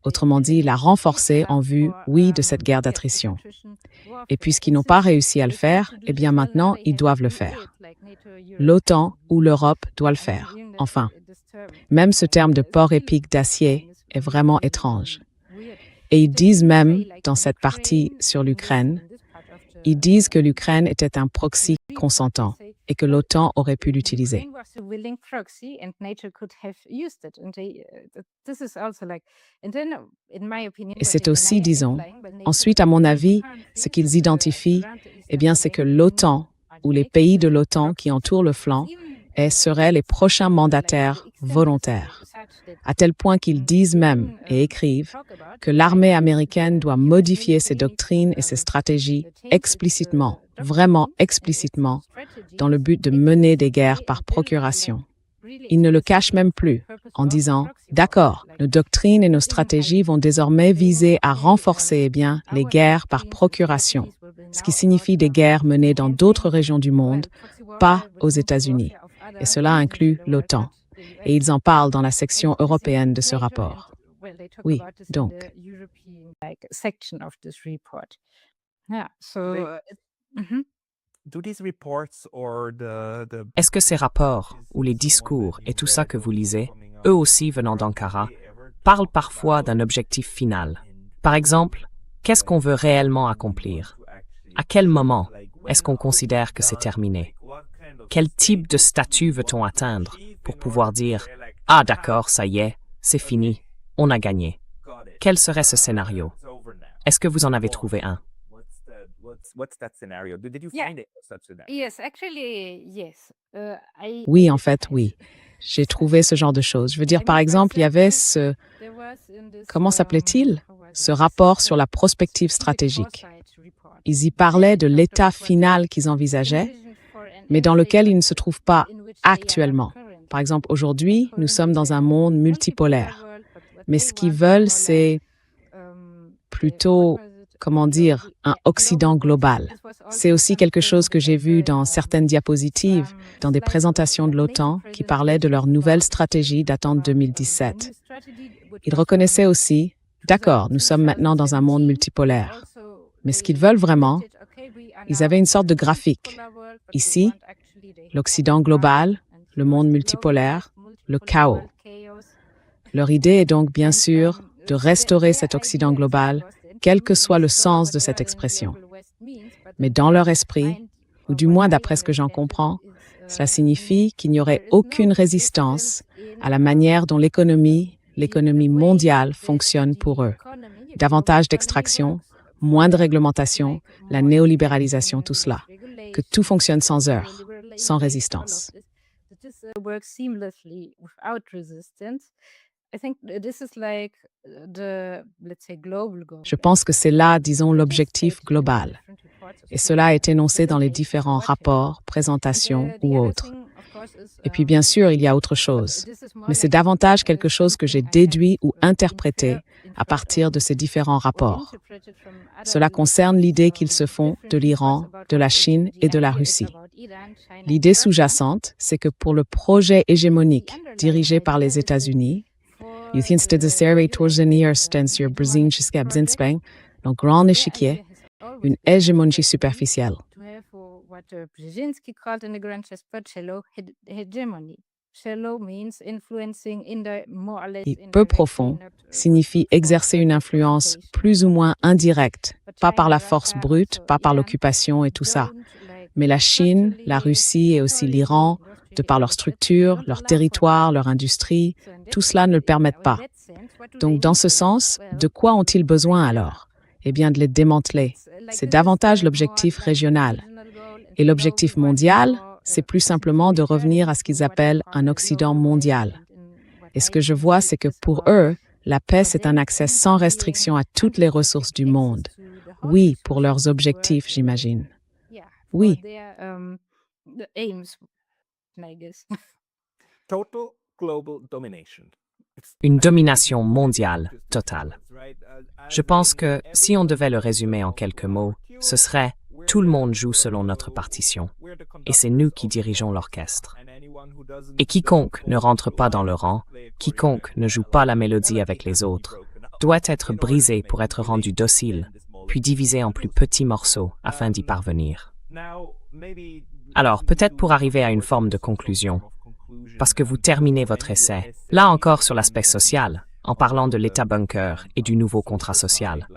Autrement dit, la renforcer en vue, oui, de cette guerre d'attrition. Et puisqu'ils n'ont pas réussi à le faire, eh bien maintenant, ils doivent le faire. L'OTAN ou l'Europe doit le faire. Enfin, même ce terme de port épique d'acier est vraiment étrange. Et ils disent même, dans cette partie sur l'Ukraine, ils disent que l'Ukraine était un proxy consentant et que l'OTAN aurait pu l'utiliser. Et c'est aussi, disons, ensuite, à mon avis, ce qu'ils identifient, eh bien, c'est que l'OTAN ou les pays de l'OTAN qui entourent le flanc seraient les prochains mandataires volontaires, à tel point qu'ils disent même et écrivent que l'armée américaine doit modifier ses doctrines et ses stratégies explicitement, vraiment explicitement, dans le but de mener des guerres par procuration. Ils ne le cachent même plus en disant « D'accord, nos doctrines et nos stratégies vont désormais viser à renforcer les guerres par procuration », ce qui signifie des guerres menées dans d'autres régions du monde, pas aux États-Unis. Et cela inclut l'OTAN. Et ils en parlent dans la section européenne de ce rapport. Oui, donc. Est-ce que ces rapports, ou les discours et tout ça que vous lisez, eux aussi venant d'Ankara, parlent parfois d'un objectif final? Par exemple, qu'est-ce qu'on veut réellement accomplir? À quel moment est-ce qu'on considère que c'est terminé? Quel type de statut veut-on atteindre pour pouvoir dire « Ah d'accord, ça y est, c'est fini, on a gagné ». Quel serait ce scénario? Est-ce que vous en avez trouvé un? Oui, en fait, oui. J'ai trouvé ce genre de choses. Je veux dire, par exemple, il y avait comment s'appelait-il? Ce rapport sur la prospective stratégique. Ils y parlaient de l'état final qu'ils envisageaient, mais dans lequel ils ne se trouvent pas actuellement. Par exemple, aujourd'hui, nous sommes dans un monde multipolaire. Mais ce qu'ils veulent, c'est plutôt, comment dire, un Occident global. C'est aussi quelque chose que j'ai vu dans certaines diapositives, dans des présentations de l'OTAN qui parlaient de leur nouvelle stratégie datant de 2017. Ils reconnaissaient aussi, d'accord, nous sommes maintenant dans un monde multipolaire. Mais ce qu'ils veulent vraiment, ils avaient une sorte de graphique. Ici, l'Occident global, le monde multipolaire, le chaos. Leur idée est donc, bien sûr, de restaurer cet Occident global, quel que soit le sens de cette expression. Mais dans leur esprit, ou du moins d'après ce que j'en comprends, cela signifie qu'il n'y aurait aucune résistance à la manière dont l'économie mondiale fonctionne pour eux. Davantage d'extraction, moins de réglementation, la néolibéralisation, tout cela. Que tout fonctionne sans heurts, sans résistance. Je pense que c'est là, disons, l'objectif global. Et cela a été énoncé dans les différents rapports, présentations ou autres. Et puis, bien sûr, il y a autre chose. Mais c'est davantage quelque chose que j'ai déduit ou interprété à partir de ces différents rapports. Cela concerne l'idée qu'ils se font de l'Iran, de la Chine et de la Russie. L'idée sous-jacente, c'est que pour le projet hégémonique dirigé par les États-Unis, le grand échiquier, une hégémonie superficielle. Et peu profond signifie exercer une influence plus ou moins indirecte, pas par la force brute, pas par l'occupation et tout ça. Mais la Chine, la Russie et aussi l'Iran, de par leur structure, leur territoire, leur industrie, tout cela ne le permettent pas. Donc, dans ce sens, de quoi ont-ils besoin alors? Eh bien, de les démanteler. C'est davantage l'objectif régional. Et l'objectif mondial, c'est plus simplement de revenir à ce qu'ils appellent un Occident mondial. Et ce que je vois, c'est que pour eux, la paix, c'est un accès sans restriction à toutes les ressources du monde. Oui, pour leurs objectifs, j'imagine. Oui. Une domination mondiale totale. Je pense que, si on devait le résumer en quelques mots, ce serait « tout le monde joue selon notre partition » et c'est nous qui dirigeons l'orchestre. Et quiconque ne rentre pas dans le rang, quiconque ne joue pas la mélodie avec les autres, doit être brisé pour être rendu docile, puis divisé en plus petits morceaux afin d'y parvenir. Alors, peut-être pour arriver à une forme de conclusion, parce que vous terminez votre essai, là encore sur l'aspect social, en parlant de l'État bunker et du nouveau contrat social.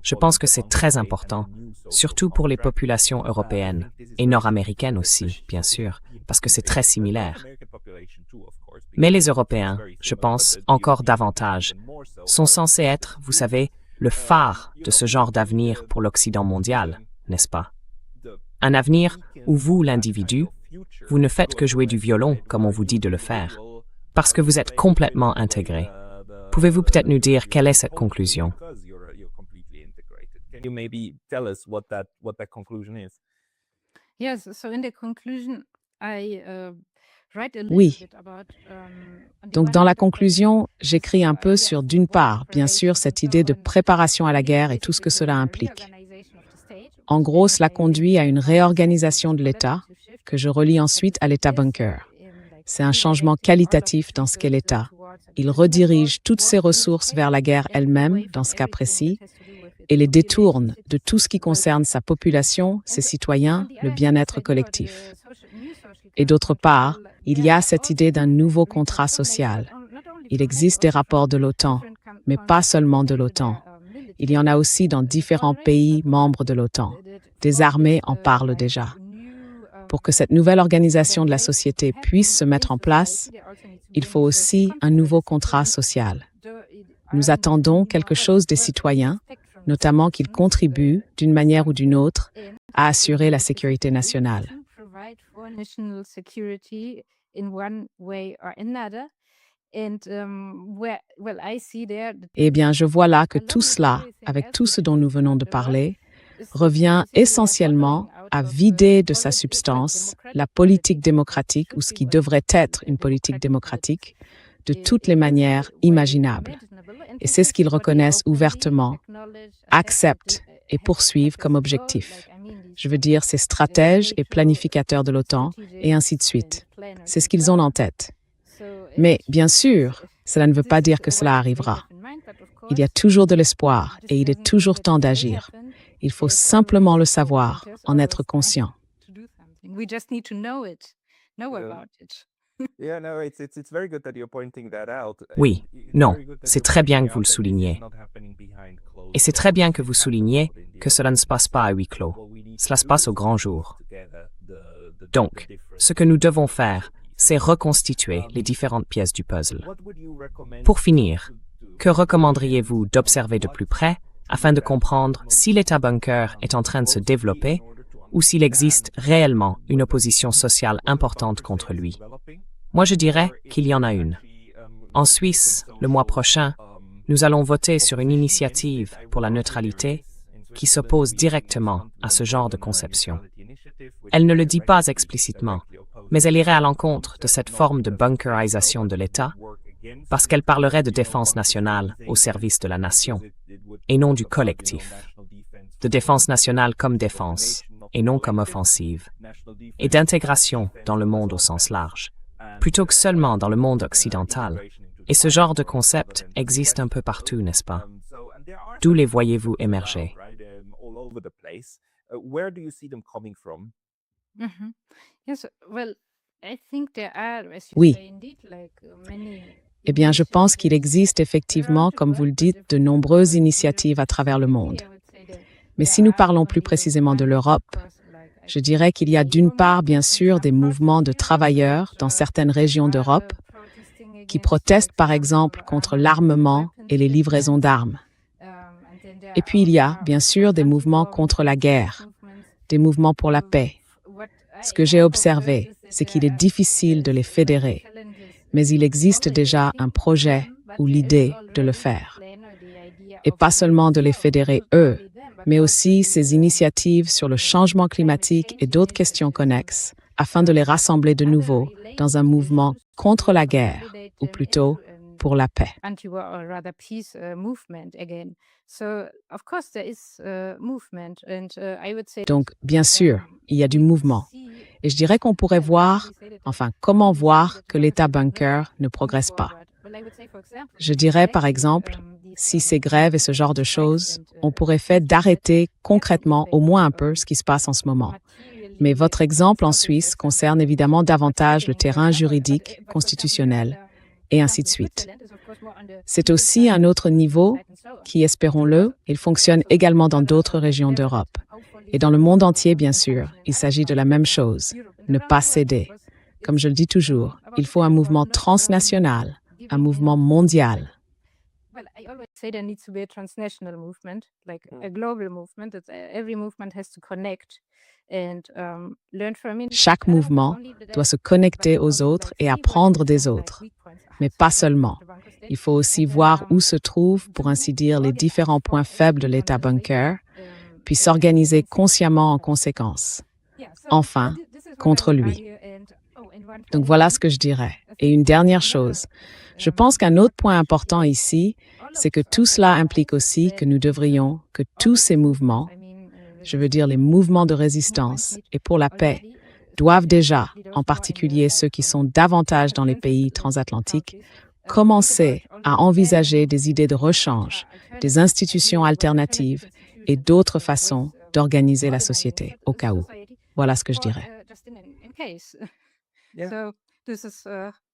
Je pense que c'est très important, surtout pour les populations européennes, et nord-américaines aussi, bien sûr, parce que c'est très similaire. Mais les Européens, je pense, encore davantage, sont censés être, vous savez, le phare de ce genre d'avenir pour l'Occident mondial, n'est-ce pas? Un avenir où vous, l'individu, vous ne faites que jouer du violon comme on vous dit de le faire, parce que vous êtes complètement intégré. Pouvez-vous peut-être nous dire quelle est cette conclusion? Can you maybe tell us what that conclusion is? Yes, so in the conclusion, I write a little Oui. bit about, on the Donc one dans la hand, conclusion, j'écris un peu sur, d'une part, bien sûr, cette idée de préparation à la guerre et tout ce que cela implique. En gros, cela conduit à une réorganisation de l'État, que je relie ensuite à l'État bunker. C'est un changement qualitatif dans ce qu'est l'État. Il redirige toutes ses ressources vers la guerre elle-même, dans ce cas précis, et les détourne de tout ce qui concerne sa population, ses citoyens, le bien-être collectif. Et d'autre part, il y a cette idée d'un nouveau contrat social. Il existe des rapports de l'OTAN, mais pas seulement de l'OTAN. Il y en a aussi dans différents pays membres de l'OTAN. Des armées en parlent déjà. Pour que cette nouvelle organisation de la société puisse se mettre en place, il faut aussi un nouveau contrat social. Nous attendons quelque chose des citoyens, notamment qu'ils contribuent, d'une manière ou d'une autre, à assurer la sécurité nationale. Eh bien, je vois là que tout cela, avec tout ce dont nous venons de parler, revient essentiellement à vider de sa substance la politique démocratique ou ce qui devrait être une politique démocratique de toutes les manières imaginables. Et c'est ce qu'ils reconnaissent ouvertement, acceptent et poursuivent comme objectif. Je veux dire, ces stratèges et planificateurs de l'OTAN, et ainsi de suite. C'est ce qu'ils ont en tête. Mais, bien sûr, cela ne veut pas dire que cela arrivera. Il y a toujours de l'espoir et il est toujours temps d'agir. Il faut simplement le savoir, en être conscient. We just need to know it, know Yeah. about it. Yeah, no, it's very good that you're pointing that out. Oui, It's non, very good that c'est you're très bien pointing que vous le out that this is souligniez. not happening behind closed Et c'est très bien que doors. vous It's souligniez happening out in the que cela ne se passe pas à huis clos. What we need Cela to se passe do au grand is jour. together the Donc, different ce que nous devons faire, pieces. c'est reconstituer les différentes pièces du puzzle. What would you recommend Pour finir, to do? que recommanderiez-vous d'observer de plus près afin de comprendre si l'État bunker est en train de se développer ou s'il existe réellement une opposition sociale importante contre lui? Moi, je dirais qu'il y en a une. En Suisse, le mois prochain, nous allons voter sur une initiative pour la neutralité qui s'oppose directement à ce genre de conception. Elle ne le dit pas explicitement, mais elle irait à l'encontre de cette forme de bunkerisation de l'État parce qu'elle parlerait de défense nationale au service de la nation et non du collectif, de défense nationale comme défense et non comme offensive, et d'intégration dans le monde au sens large, plutôt que seulement dans le monde occidental. Et ce genre de concept existe un peu partout, n'est-ce pas? D'où les voyez-vous émerger? Where do you see them coming from? Mhm. Yes, well, I think there are, as you Oui. say, indeed, like many. Eh bien, je pense qu'il existe effectivement, comme vous le dites, de nombreuses initiatives à travers le monde. Mais si nous parlons plus précisément de l'Europe, je dirais qu'il y a d'une part, bien sûr, des mouvements de travailleurs dans certaines régions d'Europe qui protestent, par exemple, contre l'armement et les livraisons d'armes. Et puis, il y a, bien sûr, des mouvements contre la guerre, des mouvements pour la paix. Ce que j'ai observé, c'est qu'il est difficile de les fédérer, mais il existe déjà un projet ou l'idée de le faire. Et pas seulement de les fédérer eux, mais aussi ces initiatives sur le changement climatique et d'autres questions connexes, afin de les rassembler de nouveau dans un mouvement contre la guerre, ou plutôt pour la paix. anti-war or rather peace movement again. So of course there is movement, and I would say Donc, bien sûr, il y a du mouvement. Et je dirais qu'on pourrait voir, enfin, comment voir que l'État bunker ne progresse pas. Je dirais, par exemple, si ces grèves et ce genre de choses ont pour effet d'arrêter concrètement au moins un peu ce qui se passe en ce moment. Mais votre exemple en Suisse concerne évidemment davantage le terrain juridique, constitutionnel, et ainsi de suite. C'est aussi un autre niveau qui, espérons-le, il fonctionne également dans d'autres régions d'Europe. Et dans le monde entier, bien sûr, il s'agit de la même chose, ne pas céder. Comme je le dis toujours, il faut un mouvement transnational, un mouvement mondial. Well, I always say there needs to be a transnational movement, like a global movement. Every movement has to connect and learn from it. Chaque mouvement doit se connecter aux autres et apprendre des autres. Mais pas seulement. Il faut aussi voir où se trouvent, pour ainsi dire, les différents points faibles de l'État bunker, puis s'organiser consciemment en conséquence. Enfin, contre lui. Donc voilà ce que je dirais. Et une dernière chose, je pense qu'un autre point important ici, c'est que tout cela implique aussi que nous devrions, que tous ces mouvements, je veux dire les mouvements de résistance et pour la paix, doivent déjà, en particulier ceux qui sont davantage dans les pays transatlantiques, commencer à envisager des idées de rechange, des institutions alternatives et d'autres façons d'organiser la société, au cas où. Voilà ce que je dirais. Yeah. So this is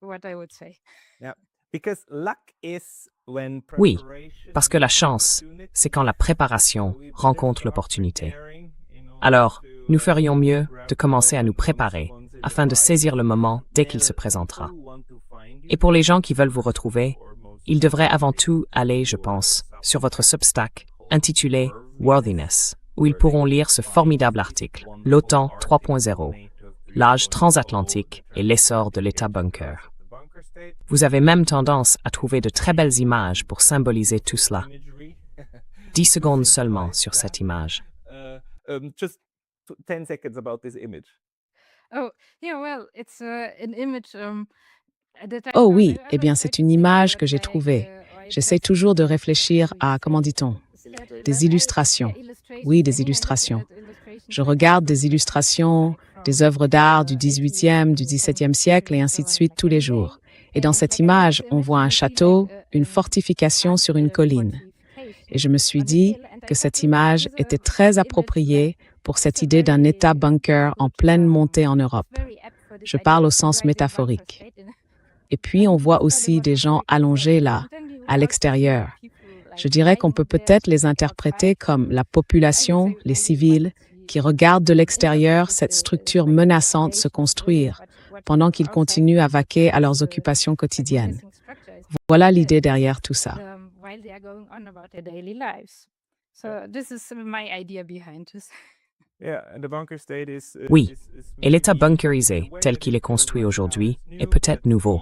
what I would say. Yeah. Because luck is when Oui, preparation parce que la chance, c'est quand la préparation rencontre l'opportunité. Alors, nous ferions mieux de commencer à nous préparer afin de saisir le moment dès qu'il se présentera. Et pour les gens qui veulent vous retrouver, ils devraient avant tout aller, je pense, sur votre Substack intitulé Worthiness, où ils pourront lire ce formidable article, l'OTAN 3.0, l'âge transatlantique et l'essor de l'État bunker. Vous avez même tendance à trouver de très belles images pour symboliser tout cela. 10 secondes seulement sur cette image. Just 10 seconds about this image. Oh, yeah, well, it's an image that I Oh found oui, eh bien c'est une image que j'ai trouvée. like, J'essaie toujours de réfléchir à, comment dit-on, des illustrations. Oui, des illustrations. Je regarde des illustrations, des œuvres d'art du XVIIIe, du XVIIe siècle et ainsi de suite tous les jours. Et dans cette image, on voit un château, une fortification sur une colline. Et je me suis dit que cette image était très appropriée pour cette idée d'un État bunker en pleine montée en Europe. Je parle au sens métaphorique. Et puis, on voit aussi des gens allongés là, à l'extérieur. Je dirais qu'on peut peut-être les interpréter comme la population, les civils, qui regardent de l'extérieur cette structure menaçante se construire, pendant qu'ils continuent à vaquer à leurs occupations quotidiennes. Voilà l'idée derrière tout ça. while they are going on about their daily lives. So this is my idea behind this. Yeah, and the bunker state is Oui, et l'État bunkerisé, tel qu'il est construit aujourd'hui, est peut-être nouveau.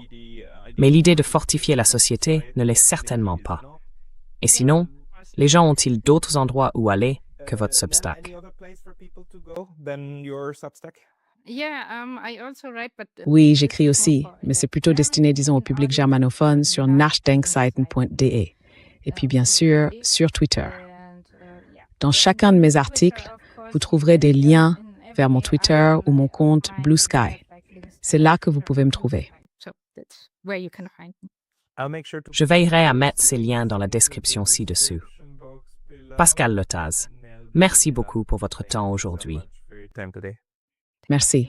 Mais l'idée de fortifier la société ne l'est certainement pas. Et sinon, les gens ont-ils d'autres endroits où aller que votre Substack? Any other place for people to go than your Substack? Yeah, I also write, but Oui, j'écris aussi, mais c'est plutôt destiné, disons, au public germanophone sur nachdenkseiten.de. Et puis, bien sûr, sur Twitter. Dans chacun de mes articles, vous trouverez des liens vers mon Twitter ou mon compte Blue Sky. C'est là que vous pouvez me trouver. So that's where you can find me. I'll make sure to Je veillerai à mettre ces liens dans la description ci-dessous. Pascal Lotaz, merci beaucoup pour votre temps aujourd'hui. for your time today. Merci.